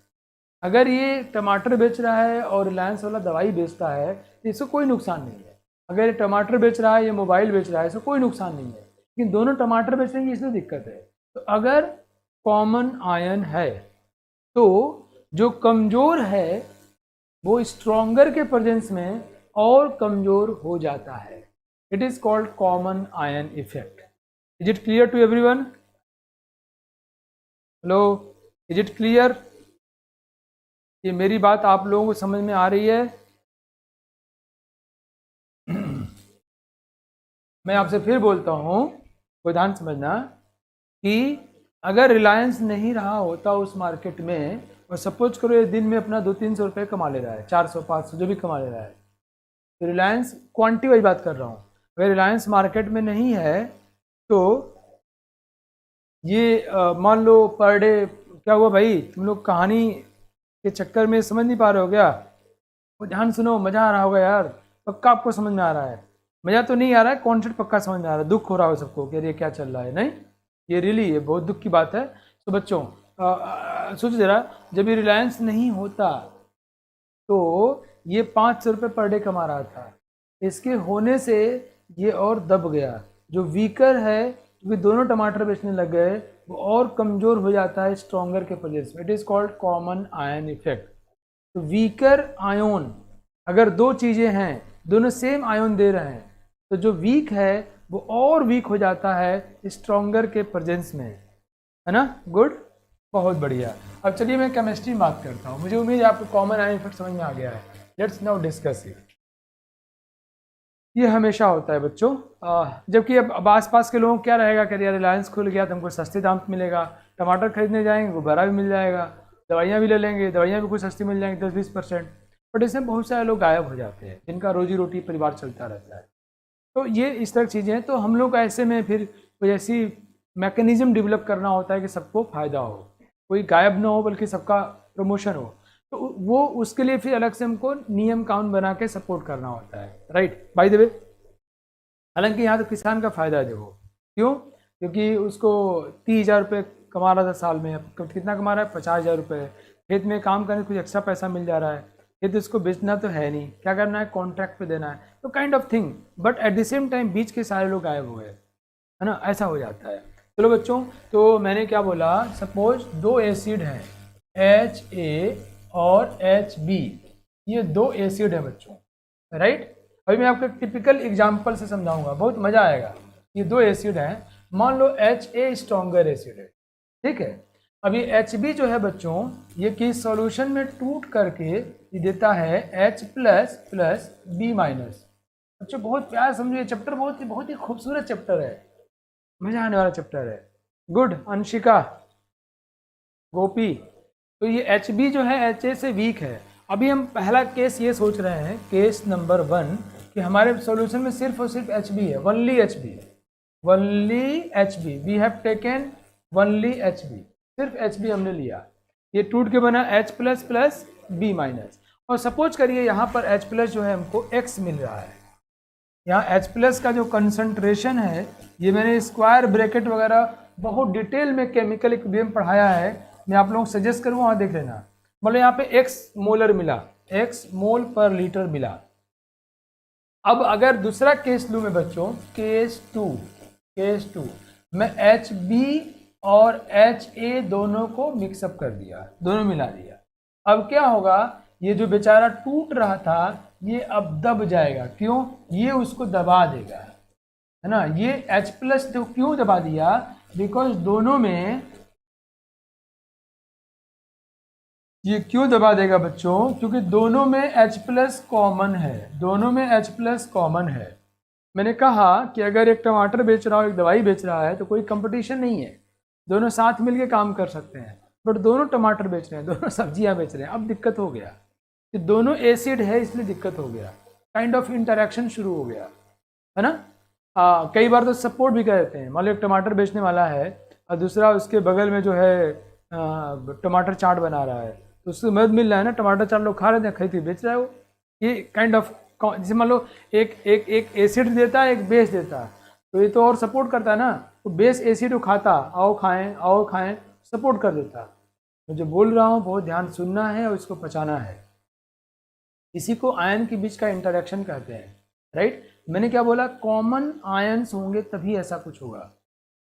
अगर ये टमाटर बेच रहा है और रिलायंस वाला दवाई बेचता है तो इसको कोई नुकसान नहीं है। अगर ये टमाटर बेच रहा है, ये मोबाइल बेच रहा है, इसको कोई नुकसान नहीं है। लेकिन दोनों टमाटर बेच रहे हैं, इसमें दिक्कत है। तो अगर कॉमन आयन है तो जो कमज़ोर है वो स्ट्रॉन्गर के प्रेजेंस में और कमज़ोर हो जाता है। It is called common ion effect. Is it clear to everyone? Hello, is it clear? ये मेरी बात आप लोगों को समझ में आ रही है? मैं आपसे फिर बोलता हूँ, कोई ध्यान समझना, कि अगर रिलायंस नहीं रहा होता उस मार्केट में, और सपोज करो ये दिन में अपना 200-300 रुपये कमा ले रहा है, 400-500 जो भी कमा ले रहा है, तो रिलायंस, क्वांटिटी वाइज बात कर रहा हूँ, अगर रिलायंस मार्केट में नहीं है तो ये मान लो पर डे क्या हुआ भाई, तुम लोग कहानी के चक्कर में समझ नहीं पा रहे हो क्या? वो ध्यान सुनो, मज़ा आ रहा होगा यार, पक्का आपको समझ में आ रहा है। मज़ा तो नहीं आ रहा है, कॉन्सेप्ट पक्का समझ में आ रहा है। दुख हो रहा है सबको कि ये क्या चल रहा है। नहीं, ये रियली ये बहुत दुख की बात है। तो बच्चों सोचो जरा, जब ये रिलायंस नहीं होता तो ये 500 रुपये पर डे कमा रहा था, इसके होने से ये और दब गया। जो वीकर है, क्योंकि दोनों टमाटर बेचने लग गए, वो और कमज़ोर हो जाता है स्ट्रॉन्गर के प्रेजेंस में। It is called common ion effect. तो वीकर आयोन, अगर दो चीज़ें हैं, दोनों सेम आयोन दे रहे हैं, तो जो वीक है वो और वीक हो जाता है स्ट्रॉन्गर के प्रेजेंस में, है ना? गुड, बहुत बढ़िया। अब चलिए मैं केमिस्ट्री में बात करता हूँ। मुझे उम्मीद है आपको कॉमन आयन इफेक्ट समझ में आ गया है। Let's now discuss it. ये हमेशा होता है बच्चों, जबकि अब आसपास के लोगों को क्या रहेगा कि यार रिलायंस खुल गया तो हमको सस्ते दाम पे मिलेगा, टमाटर खरीदने जाएंगे गुब्बारा भी मिल जाएगा, दवाइयाँ भी ले लेंगे, दवाइयाँ भी कुछ सस्ती मिल जाएंगी 10-20%। बट इसमें बहुत सारे लोग गायब हो जाते हैं जिनका रोजी रोटी परिवार चलता रहता है। तो ये इस तरह की चीज़ें हैं। तो हम लोग ऐसे में फिर कोई ऐसी मैकेनिज्म डेवलप करना होता है कि सबको फ़ायदा हो, कोई गायब ना हो बल्कि सबका प्रमोशन हो। तो वो उसके लिए फिर अलग से हमको नियम कानून बना के सपोर्ट करना होता है। राइट, बाय द वे, हालांकि यहाँ तो किसान का फ़ायदा है। देखो क्यों, क्योंकि उसको 30,000 रुपये कमा रहा था साल में, अब कितना कमा रहा है? 50,000 रुपये। खेत में काम करने कुछ एक्स्ट्रा पैसा मिल जा रहा है, खेत उसको बेचना तो है नहीं, क्या करना है? कॉन्ट्रैक्ट पे देना है, तो kind of thing. But at the same time बीच के सारे लोग गायब हो गए, है ना? ऐसा हो जाता है। चलो बच्चों, तो मैंने क्या बोला, सपोज दो एसिड हैं, HA और HB, ये दो एसिड है बच्चों, राइट? अभी मैं आपको एक टिपिकल एग्जाम्पल से समझाऊंगा, बहुत मजा आएगा। ये दो एसिड हैं, मान लो HA स्ट्रॉन्गर एसिड है, ठीक है। अभी HB जो है बच्चों, ये किस सॉल्यूशन में टूट करके ये देता है H plus plus B minus. बच्चों बहुत प्यार समझो, ये चैप्टर बहुत ही खूबसूरत चैप्टर है, मजा आने वाला चैप्टर है। गुड, अंशिका, गोपी। तो ये HB जो है HA से वीक है। अभी हम पहला केस ये सोच रहे हैं, केस नंबर 1, कि हमारे सॉल्यूशन में सिर्फ और सिर्फ HB है, only HB, we have taken only H B, सिर्फ एच बी हमने लिया, ये टूट के बना H plus plus B minus. और सपोज करिए यहाँ पर H प्लस जो है हमको X मिल रहा है, यहाँ H प्लस का जो कंसंट्रेशन है, ये मैंने स्क्वायर ब्रैकेट वगैरह बहुत डिटेल में केमिकल इक्विलिब्रियम पढ़ाया है, मैं आप लोगों को सजेस्ट करूँगा वहाँ देख लेना। मतलब यहाँ पे X मोलर मिला, X मोल पर लीटर मिला। अब अगर दूसरा केस लूँ मैं बच्चों, केस टू, मैं HB और HA दोनों को मिक्सअप कर दिया, दोनों मिला दिया। अब क्या होगा, ये जो बेचारा टूट रहा था ये अब दब जाएगा, क्यों, ये उसको दबा देगा, है ना। ये H प्लस तो क्यों दबा दिया, बिकॉज दोनों में, ये क्यों दबा देगा बच्चों, क्योंकि दोनों में H प्लस कॉमन है, दोनों में H प्लस कॉमन है। मैंने कहा कि अगर एक टमाटर बेच रहा हो, एक दवाई बेच रहा है, तो कोई कंपटीशन नहीं है, दोनों साथ मिलके काम कर सकते हैं। बट दोनों टमाटर बेच रहे हैं, दोनों सब्जियां बेच रहे हैं, अब दिक्कत हो गया कि दोनों एसिड है, इसलिए दिक्कत हो गया, काइंड ऑफ इंटरेक्शन शुरू हो गया, है ना। कई बार तो सपोर्ट भी कर देते हैं, मान लो एक टमाटर बेचने वाला है और दूसरा उसके बगल में जो है टमाटर चाट बना रहा है, तो उससे मदद मिल रहा है ना, टमाटर चाट लोग खा रहे हैं, खरीद बेच रहा है वो। ये काइंड ऑफ, जैसे मान लो एक एसिड देता है, एक बेस देता है, तो ये तो और सपोर्ट करता है ना, तो बेस एसिड को खाता, आओ खाएं, सपोर्ट कर देता। मैं जो बोल रहा हूँ बहुत ध्यान सुनना है और इसको पचाना है। इसी को आयन के बीच का इंटरेक्शन कहते हैं, राइट। मैंने क्या बोला, कॉमन आयन्स होंगे तभी ऐसा कुछ होगा।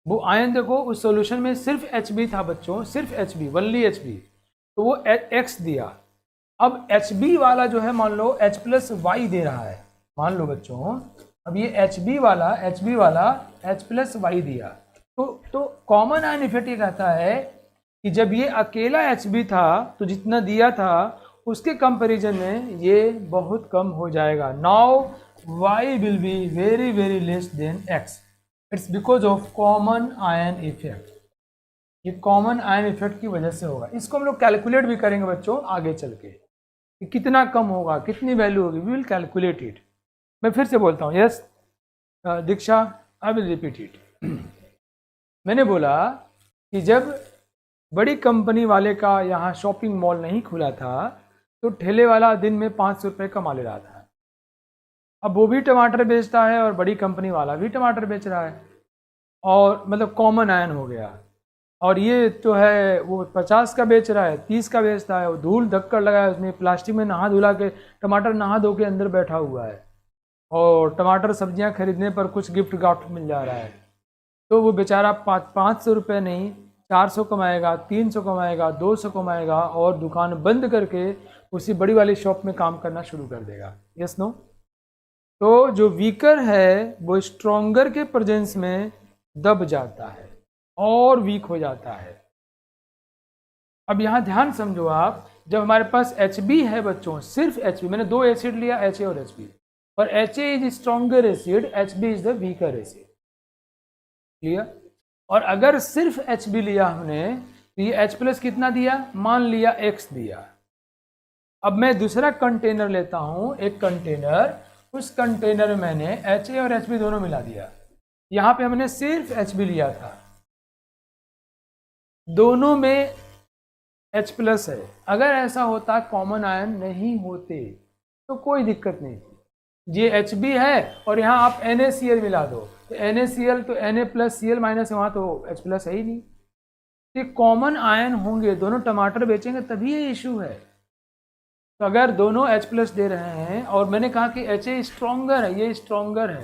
वो आयन देखो, उस सॉल्यूशन में सिर्फ Hb था बच्चों, सिर्फ Hb, ओनली Hb, तो वो X दिया। अब Hb वाला जो है, मान लो H प्लस वाई दे रहा है, मान लो बच्चों, अब ये Hb वाला H प्लस वाई दिया, तो कॉमन आयन इफेक्ट ये कहता है कि जब ये अकेला Hb था तो जितना दिया था उसके कंपैरिजन में ये बहुत कम हो जाएगा। Now y will be very very less than x, it's because of common ion effect. ये कॉमन आयन इफेक्ट की वजह से होगा। इसको हम लोग कैलकुलेट भी करेंगे बच्चों आगे चल के, कि कितना कम होगा, कितनी वैल्यू होगी, वी विल कैलकुलेट इट। मैं फिर से बोलता हूँ, yes Diksha, I will repeat it. मैंने बोला कि जब बड़ी कंपनी वाले का यहाँ शॉपिंग मॉल नहीं खुला था तो ठेले वाला दिन में 500 रुपये कमा ले रहा था। अब वो भी टमाटर बेचता है और बड़ी कंपनी वाला भी टमाटर बेच रहा है, और मतलब कॉमन आयन हो गया। और ये जो है वो 50 का बेच रहा है, 30 का बेचता है, वो धूल धक्कर लगा है उसमें, प्लास्टिक में नहा धुला के टमाटर नहा धो के अंदर बैठा हुआ है, और टमाटर सब्जियां खरीदने पर कुछ गिफ्ट गाफ्ट मिल जा रहा है। तो वो बेचारा 500 रुपये नहीं 400 कमाएगा, 300 कमाएगा, 200 कमाएगा, और दुकान बंद करके उसी बड़ी वाली शॉप में काम करना शुरू कर देगा। Yes no. तो जो वीकर है वो स्ट्रॉन्गर के प्रेजेंस में दब जाता है और वीक हो जाता है। अब यहाँ ध्यान समझो आप, जब हमारे पास Hb है बच्चों, सिर्फ Hb, मैंने दो एसिड लिया Ha और Hb, और Ha is stronger acid, Hb is the weaker acid, clear. और अगर सिर्फ Hb लिया हमने तो ये H प्लस कितना दिया, मान लिया X दिया। अब मैं दूसरा कंटेनर लेता हूं, एक कंटेनर, उस कंटेनर में मैंने Ha और Hb दोनों मिला दिया। यहां पे हमने सिर्फ Hb लिया था, दोनों में H प्लस है। अगर ऐसा होता कॉमन आयन नहीं होते तो कोई दिक्कत नहीं थी। ये Hb है और यहाँ आप NaCl मिला दो, तो NaCl तो Na प्लस Cl माइनस है, वहाँ तो H प्लस है ही नहीं। ये कॉमन आयन होंगे, दोनों टमाटर बेचेंगे तभी ये इशू है। तो अगर दोनों H प्लस दे रहे हैं और मैंने कहा कि Ha स्ट्रॉन्गर है, ये स्ट्रॉन्गर है,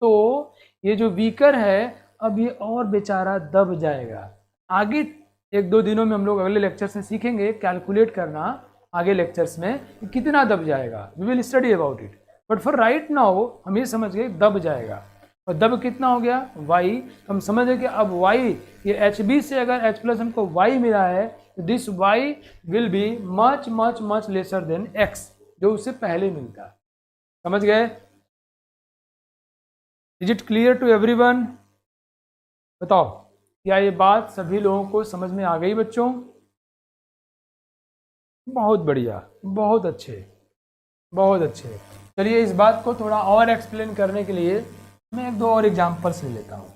तो ये जो वीकर है अब ये और बेचारा दब जाएगा। आगे 1-2 दिनों में हम लोग अगले लेक्चर्स में सीखेंगे कैलकुलेट करना, आगे लेक्चर्स में कितना दब जाएगा, we will study about it. But for right now हम ये समझ गए दब जाएगा। और दब कितना हो गया, y, तो हम समझ गए कि अब y, ये Hb से अगर H प्लस हमको y मिला है तो this y will be much much much lesser than x, जो उससे पहले मिलता। समझ गए? Is it clear to everyone? बताओ, क्या ये बात सभी लोगों को समझ में आ गई बच्चों? बहुत बढ़िया, बहुत अच्छे, बहुत अच्छे। चलिए इस बात को थोड़ा और एक्सप्लेन करने के लिए मैं 1-2 और एग्जाम्पल्स ले लेता हूँ।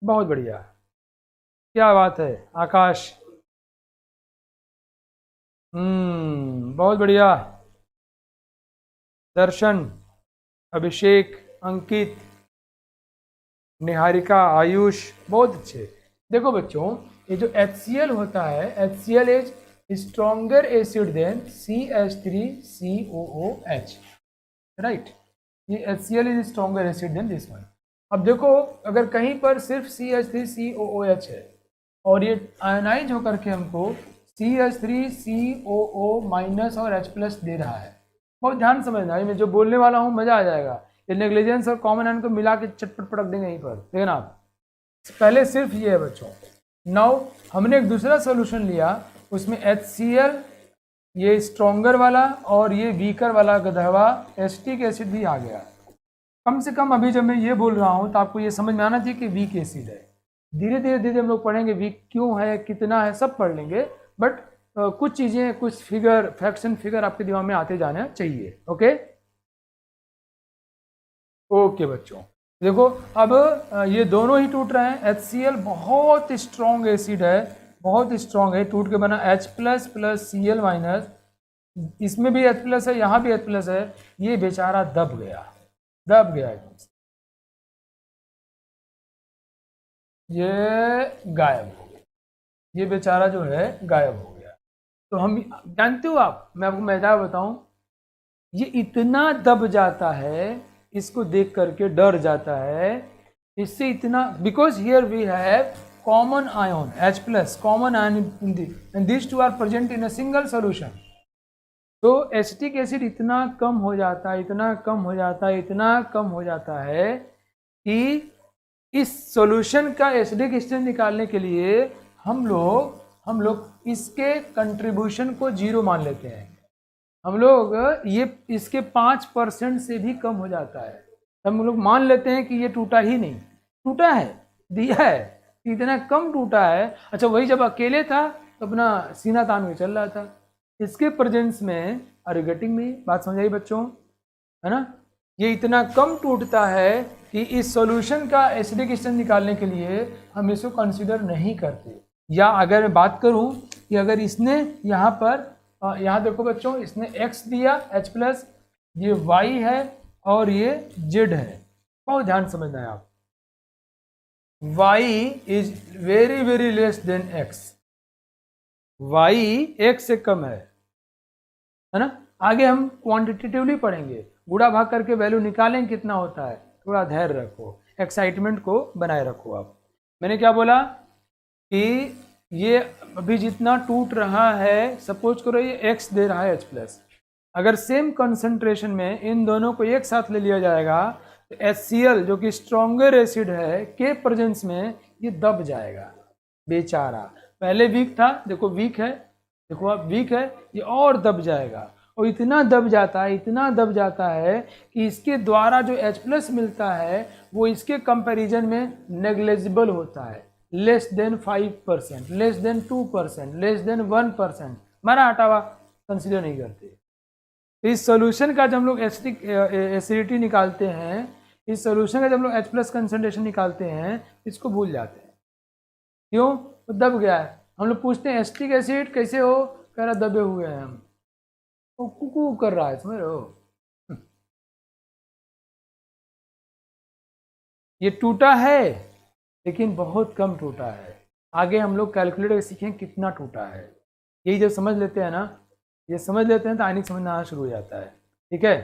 बहुत बढ़िया। क्या बात है आकाश। बहुत बढ़िया। दर्शन, अभिषेक, अंकित, निहारिका, आयुष, बहुत अच्छे। देखो बच्चों, ये जो HCl होता है, HCl is stronger acid than CH3COOH, right. ये HCl is stronger acid than this one. अब देखो, अगर कहीं पर सिर्फ CH3COOH है और ये आयनाइज होकर के हमको CH3COO माइनस और H+ दे रहा है, बहुत ध्यान समझना है, मैं जो बोलने वाला हूँ मजा आ जाएगा। ये नेग्लिजेंस और कॉमन आयन को मिला के चटपट पटक देंगे यहीं पर, देखना आप। पहले सिर्फ ये है बच्चों। नाउ हमने एक दूसरा सोल्यूशन लिया, उसमें HCl, ये स्ट्रॉन्गर वाला और ये वीकर वाला गधवा एसिटिक एसिड भी आ गया। कम से कम अभी जब मैं ये बोल रहा हूँ तो आपको ये समझ में आना चाहिए कि वीक एसिड है। धीरे धीरे धीरे हम लोग पढ़ेंगे वीक क्यों है, कितना है, सब पढ़ लेंगे, बट कुछ चीज़ें, कुछ फिगर, फ्रैक्शन फिगर आपके दिमाग में आते जाना चाहिए। ओके ओके बच्चों, देखो अब ये दोनों ही टूट रहे हैं। HCl बहुत स्ट्रॉन्ग एसिड है, बहुत स्ट्रॉन्ग है, टूट के बना H+ प्लस Cl-, इसमें भी H+ है, यहाँ भी H+ है। ये बेचारा दब गया, दब गया एकदम से, ये गायब हो गया, ये बेचारा जो है गायब हो गया। तो हम जानते हो आप, मैं आपको मजा बताऊं, ये इतना दब जाता है, इसको देख करके डर जाता है, इससे इतना, because here we have common ion H+, common ion in this two are present in a single solution. तो एसिटिक एसिड इतना कम हो जाता है, इतना कम हो जाता है, इतना कम हो जाता है कि इस सॉल्यूशन का एसिडिक स्ट्रेंथ निकालने के लिए हम लोग इसके कंट्रीब्यूशन को 0 मान लेते हैं। हम लोग ये इसके 5% से भी कम हो जाता है, हम लोग मान लेते हैं कि ये टूटा ही नहीं, टूटा है, दिया है, इतना कम टूटा है। अच्छा, वही जब अकेले था तो अपना सीना तान के चल रहा था, इसके प्रेजेंस में, अरे गेटिंग में बात समझ आई बच्चों, है ना। ये इतना कम टूटता है कि इस सॉल्यूशन का एसिडिक स्ट्रेंथ निकालने के लिए हम इसको कंसीडर नहीं करते। या अगर मैं बात करूं कि अगर इसने यहाँ पर, यहाँ देखो बच्चों, इसने X दिया H+, ये Y है और ये Z है, बहुत ध्यान समझना है आप। Y is very very less than X, Y X से कम है ना। आगे हम क्वांटिटेटिवली पढ़ेंगे, गुणा भाग करके वैल्यू निकालेंगे कितना होता है। थोड़ा धैर्य रखो, एक्साइटमेंट को बनाए रखो आप। मैंने क्या बोला कि ये अभी जितना टूट रहा है, सपोज करो ये X दे रहा है H+, अगर सेम कंसंट्रेशन में इन दोनों को एक साथ ले लिया जाएगा तो HCl जो कि स्ट्रॉन्गर एसिड है के प्रेजेंस में ये दब जाएगा बेचारा। पहले वीक था, देखो वीक है, देखो अब वीक है, ये और दब जाएगा। और इतना दब जाता है, इतना दब जाता है कि इसके द्वारा जो H+ मिलता है वो इसके कंपैरिजन में नेग्लिजिबल होता है, less than 5%, less than 2%, less than 1%, मारा हटावा कंसिडर नहीं करते। इस सॉल्यूशन का जब हम लोग एसिडिटी निकालते हैं, इस सॉल्यूशन का जब हम लोग H+ कंसंट्रेशन निकालते हैं, इसको भूल जाते हैं। क्यों? तो दब गया है। हम लोग पूछते हैं एसिटिक एसिड कैसे हो, कह रहा दबे हुए हैं हम, वो कुकू कर रहा है, समझ रहे हो। ये टूटा है लेकिन बहुत कम टूटा है। आगे हम लोग कैलकुलेटर सीखें कितना टूटा है। यही जब समझ लेते हैं ना, ये समझ लेते हैं तो आने समझना आना शुरू हो जाता है। ठीक है,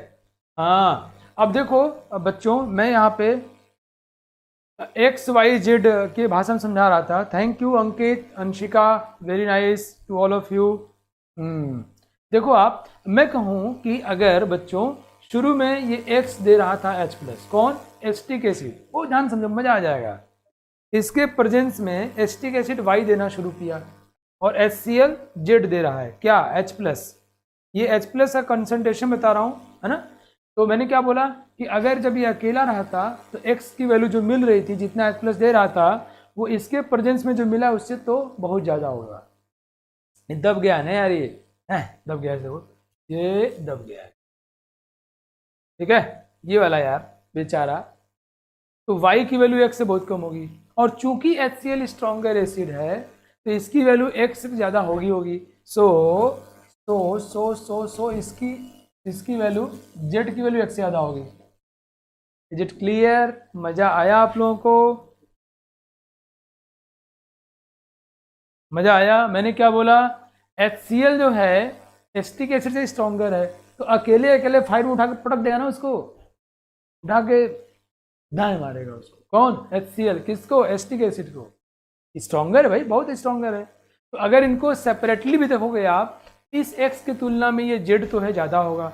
हाँ। अब देखो, अब बच्चों मैं यहाँ पे XYZ के भाषण समझा रहा था। Thank you Ankit, Anshika, very nice to all of you. देखो आप, मैं कहूँ कि अगर बच्चों शुरू में ये X दे रहा था H+, कौन? एसिटिक एसिड, वो ध्यान समझो, मजा आ जाएगा। इसके प्रेजेंस में एसिटिक एसिड Y देना शुरू किया और HCl Z दे रहा है, क्या? H+। ये H+ का कंसंट्रेशन बता रहा हूँ, है ना। तो मैंने क्या बोला कि अगर जब ये अकेला रहता तो X की वैल्यू जो मिल रही थी, जितना H+ दे रहा था, वो इसके प्रेजेंस में जो मिला उससे तो बहुत ज़्यादा होगा। ये दब गया ना यार, ये दब गया, देखो ये दब गया है, ठीक है, ये वाला यार बेचारा। तो Y की वैल्यू X से बहुत कम होगी, और चूंकि HCl स्ट्रॉन्गर एसिड है तो इसकी वैल्यू X से ज़्यादा होगी। सो इसकी वैल्यू Z की वैल्यू X से ज़्यादा होगी। Is it clear? मज़ा आया आप लोगों को? मज़ा आया? मैंने क्या बोला? HCl जो है एसिटिक एसिड से स्ट्रॉन्गर है, तो अकेले अकेले फायर में उठा के पटक देगा ना, उसको उठा के दाएं मारेगा उसको। कौन? HCl। किसको? एसिटिक एसिड को। स्ट्रॉन्गर है भाई, बहुत स्ट्रॉन्गर है। तो अगर इनको सेपरेटली भी देखोगे आप, इस X की तुलना में ये Z तो है ज़्यादा होगा,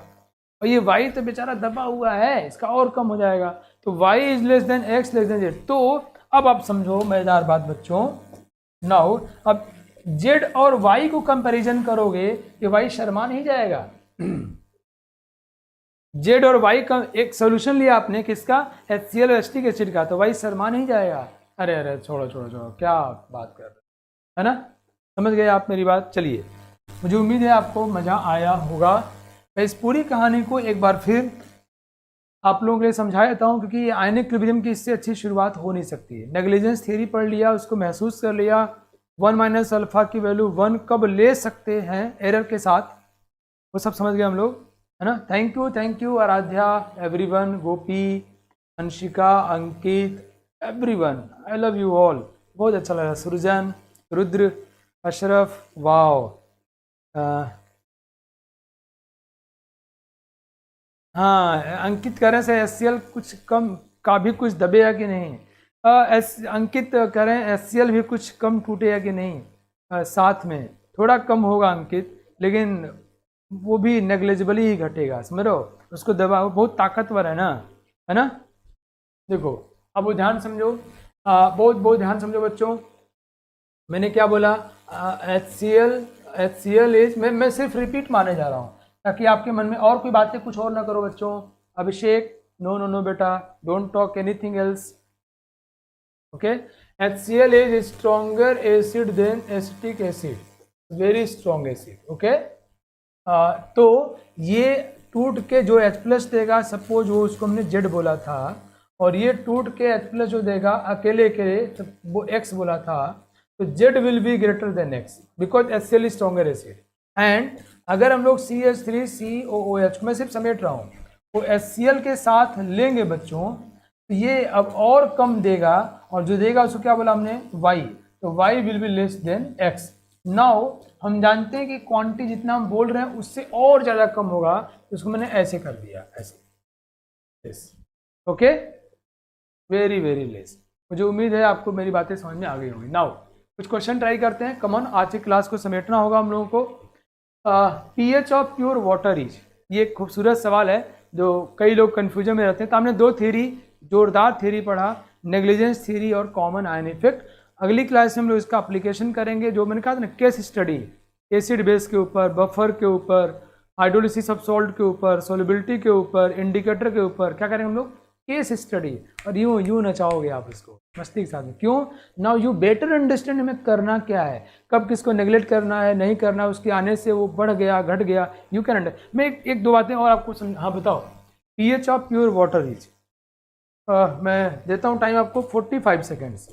और ये Y तो बेचारा दबा हुआ है, इसका और कम हो जाएगा। तो Y is less then X less than Z। तो अब आप समझो मजेदार बात बच्चों। नाउ अब Z और Y को कंपैरिजन करोगे, ये Y शर्मा नहीं जाएगा। Z और Y का एक सोल्यूशन लिया आपने, किसका? HCl एसिटिक एसिड का, तो Y शर्मा नहीं जाएगा। अरे छोड़ो, क्या बात कर रहे है ना? समझ गए आप मेरी बात? चलिए, मुझे उम्मीद है आपको मज़ा आया होगा। मैं इस पूरी कहानी को एक बार फिर आप लोगों के लिए समझा देता हूँ, क्योंकि आयनिक इक्विलिब्रियम की इससे अच्छी शुरुआत हो नहीं सकती है। नेग्लिजेंस थ्योरी पढ़ लिया, उसको महसूस कर लिया, 1 माइनस अल्फा की वैल्यू 1 कब ले सकते हैं एरर के साथ, वो सब समझ गए हम लोग, है ना? Thank you Aaradhya, everyone, Gopi, Anshika, Ankit, everyone, I love you all. बहुत अच्छा लगा। सृजन, रुद्र, अशरफ, वाओ। हाँ, अंकित कह रहे हैं HCl कुछ कम का भी कुछ दबेगा कि नहीं। अंकित कह रहे हैं HCl भी कुछ कम टूटेगा कि नहीं। साथ में थोड़ा कम होगा अंकित, लेकिन वो भी नेग्लिजिबली ही घटेगा, समझ रहे हो? उसको दबा, बहुत ताकतवर है ना? देखो अब वो ध्यान समझो, बहुत ध्यान समझो बच्चों। मैंने क्या बोला? HCl इज, मैं सिर्फ रिपीट मारने जा रहा हूँ ताकि आपके मन में और कोई बातें कुछ और ना करो बच्चों। अभिषेक, नो बेटा, don't talk anything else, okay? HCl is stronger acid than acetic acid, very strong acid, okay? तो ये टूट के जो H+ देगा, सपोज वो उसको हमने Z बोला था, और ये टूट के H+ जो देगा अकेले वो X बोला था, तो Z will be greater than X because HCl is stronger acid. And अगर हम लोग CH3COOH, मैं सिर्फ समेट रहा हूँ, वो HCl के साथ लेंगे बच्चों, तो ये अब और कम देगा, और जो देगा उसको क्या बोला हमने? Y। तो Y will be less than X। Now हम जानते हैं कि क्वांटिटी जितना हम बोल रहे हैं उससे और ज़्यादा कम होगा, तो उसको मैंने ऐसे कर दिया, ऐसे, ओके? Very less. मुझे उम्मीद है आपको मेरी बातें समझ में आ गई होंगी। नाउ कुछ क्वेश्चन ट्राई करते हैं। कमन, आज की क्लास को समेटना होगा हम लोगों को। pH of pure water is, ये एक खूबसूरत सवाल है जो कई लोग कन्फ्यूजन में रहते हैं। तो हमने 2 थ्योरी, जोरदार थ्योरी पढ़ा, नेग्लिजेंस थ्योरी और कॉमन आयन इफेक्ट। अगली क्लास में हम लोग इसका एप्लीकेशन करेंगे, जो मैंने कहा था ना, केस स्टडी, एसिड बेस के ऊपर, बफर के ऊपर, हाइड्रोलिसिस ऑफ सॉल्ट के ऊपर, सोलिबिलिटी के ऊपर, इंडिकेटर के ऊपर, क्या करेंगे हम लोग? Case study. और यूं नचाओगे आप इसको मस्ती के साथ में। क्यों? नाउ यू बेटर अंडरस्टैंड हमें करना क्या है, कब किसको नेग्लेक्ट करना है, नहीं करना, उसके आने से वो बढ़ गया, घट गया, यू कैन अंडरस्टैंड। मैं एक दो बातें और आपको हाँ बताओ। pH of pure water is, मैं देता हूँ टाइम आपको 45 सेकेंड्स।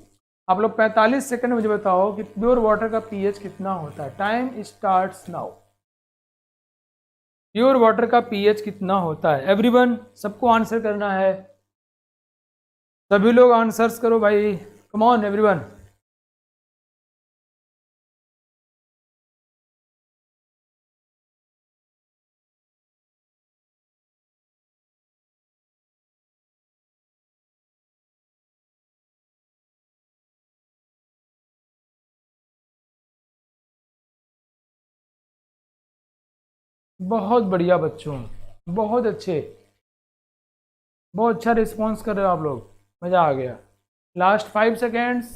आप लोग 45 सेकेंड मुझे बताओ कि प्योर वाटर का pH कितना होता है। Time starts now. Pure water का pH कितना होता है? एवरीवन, सबको आंसर करना है। सभी लोग आंसर्स करो भाई, कम ऑन एवरीवन। बहुत बढ़िया बच्चों, बहुत अच्छे, बहुत अच्छा रिस्पॉन्स कर रहे हो आप लोग, मज़ा आ गया। Last 5 seconds,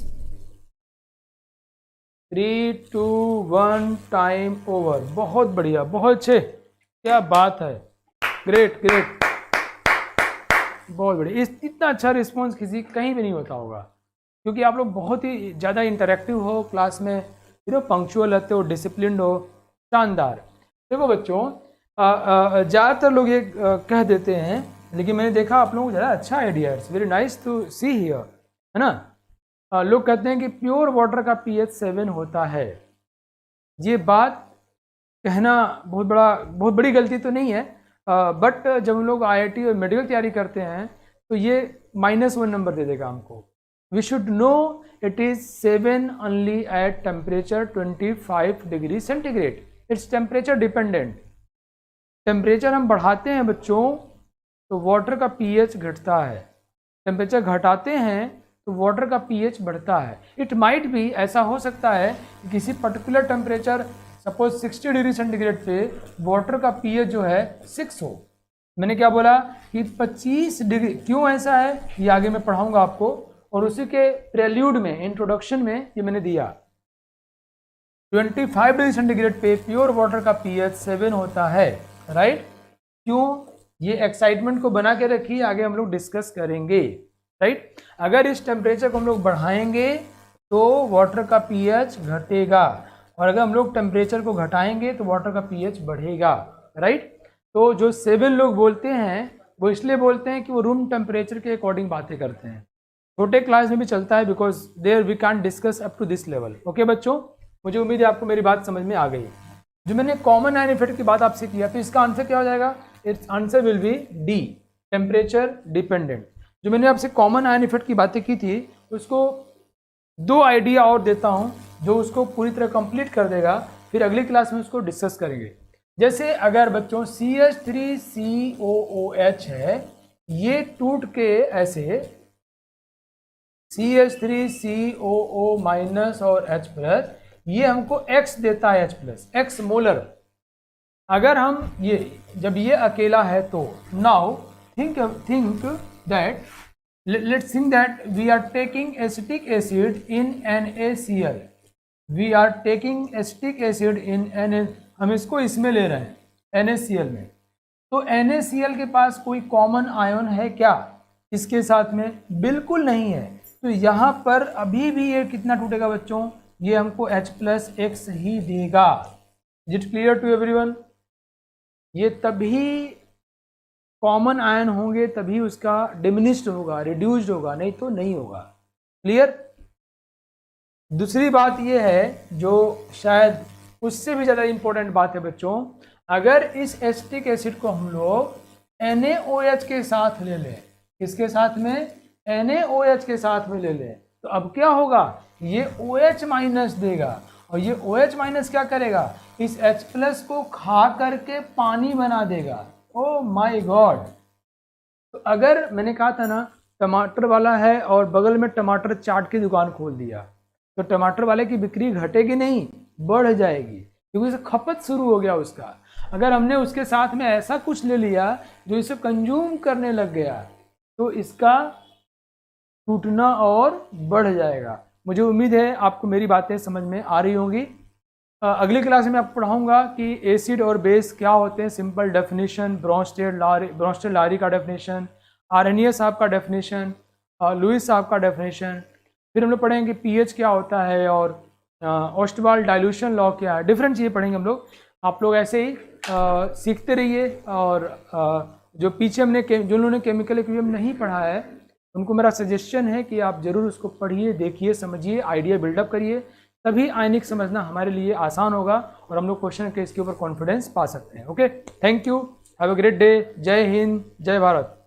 3, 2, 1, time over. बहुत बढ़िया, बहुत अच्छे, क्या बात है, ग्रेट, बहुत बढ़िया। इतना अच्छा रिस्पॉन्स किसी कहीं भी नहीं होता होगा, क्योंकि आप लोग बहुत ही ज़्यादा इंटरेक्टिव हो क्लास में, पंक्चुअल रहते हो, डिसिप्लिन हो, शानदार। देखो बच्चों, ज़्यादातर लोग ये कह देते हैं, लेकिन मैंने देखा आप लोगों को ज़्यादा अच्छा idea, it's very nice to see here, है ना? लोग कहते हैं कि प्योर वाटर का pH 7 होता है। ये बात कहना बहुत बड़ी गलती तो नहीं है, बट जब हम लोग IIT और मेडिकल तैयारी करते हैं तो ये -1 नंबर दे देगा हमको। We should know it is 7 only at temperature 25 degree centigrade. It's temperature dependent. Temperature हम बढ़ाते हैं बच्चों तो वाटर का pH घटता है, टेम्परेचर घटाते हैं तो वाटर का pH बढ़ता है। इट माइट भी ऐसा हो सकता है कि किसी particular temperature suppose 60 degree centigrade पे वाटर का pH जो है 6 हो। मैंने क्या बोला कि 25 डिग्री, क्यों ऐसा है ये आगे मैं पढ़ाऊंगा आपको, और उसी के प्रेल्यूड में, इंट्रोडक्शन में ये मैंने दिया। 25 डिग्री सेंटीग्रेड पे प्योर वाटर का pH 7 होता है, राइट। क्यों, ये एक्साइटमेंट को बना के रखिए, आगे हम लोग डिस्कस करेंगे, राइट। अगर इस टेम्परेचर को हम लोग बढ़ाएंगे तो वाटर का pH घटेगा, और अगर हम लोग टेम्परेचर को घटाएंगे तो वाटर का pH बढ़ेगा, राइट। तो जो 7 लोग बोलते हैं वो इसलिए बोलते हैं कि वो रूम टेम्परेचर के अकॉर्डिंग बातें करते हैं। छोटे क्लास में भी चलता है, because there we can discuss up to this level. Okay बच्चों, मुझे उम्मीद है आपको मेरी बात समझ में आ गई। जो मैंने कॉमन आयन इफेक्ट की बात आपसे किया, तो इसका आंसर क्या हो जाएगा? It's answer will be D, temperature dependent. जो मैंने आपसे कॉमन आयन इफेक्ट की बातें की थी, उसको 2 आइडिया और देता हूँ जो उसको पूरी तरह कंप्लीट कर देगा, फिर अगली क्लास में उसको डिस्कस करेंगे। जैसे अगर बच्चों CH3COOH है, ये टूट के ऐसे CH3COO- और H+, ये हमको X देता है, H+, X मोलर। अगर हम जब ये अकेला है तो now think that let's think that we are taking acetic acid in NaCl. We are taking acetic acid in Na, हम इसको इसमें ले रहे हैं NaCl में। तो NaCl के पास कोई कॉमन आयन है क्या इसके साथ में? बिल्कुल नहीं है। तो यहाँ पर अभी भी ये कितना टूटेगा बच्चों? ये हमको H+X ही देगा। Is it clear to everyone? ये तभी कॉमन आयन होंगे तभी उसका डिमिनिश्ड होगा, रिड्यूस्ड होगा, नहीं तो नहीं होगा। क्लियर? दूसरी बात ये है जो शायद उससे भी ज़्यादा इंपॉर्टेंट बात है बच्चों, अगर इस एसिटिक एसिड को हम लोग NaOH के साथ ले लें, किसके साथ में? NaOH के साथ में ले लें, तो अब क्या होगा? ये OH- देगा, और ये OH- क्या करेगा? इस H+ को खा करके पानी बना देगा। Oh my God! तो अगर मैंने कहा था ना टमाटर वाला है और बगल में टमाटर चाट की दुकान खोल दिया, तो टमाटर वाले की बिक्री घटेगी नहीं, बढ़ जाएगी, क्योंकि इसे खपत शुरू हो गया उसका। अगर हमने उसके साथ में ऐसा कुछ ले लिया जो इसे कंज्यूम करने लग गया, तो इसका टूटना और बढ़ जाएगा। मुझे उम्मीद है आपको मेरी बातें समझ में आ रही होंगी। अगली क्लास में आपको पढ़ाऊंगा कि एसिड और बेस क्या होते हैं, सिंपल डेफिनेशन, ब्रोंस्टेड लारी का डेफिनेशन, आर्नियस साहब का डेफिनेशन, लुइस साहब का डेफिनेशन। फिर हम लोग पढ़ेंगे पीएच क्या होता है और ओस्टवाल डाइल्यूशन लॉ क्या है। डिफरेंट चीज़ें पढ़ेंगे हम लोग। आप लोग ऐसे ही सीखते रहिए, और जो पीछे हमने जो उन्होंने केमिकल इक्विलिब्रियम नहीं पढ़ा है उनको मेरा सजेशन है कि आप ज़रूर उसको पढ़िए, देखिए, समझिए, आइडिया बिल्डअप करिए, तभी आयनिक समझना हमारे लिए आसान होगा और हम लोग क्वेश्चन के इसके ऊपर कॉन्फिडेंस पा सकते हैं। Okay, thank you, have a great day. जय हिंद, जय भारत।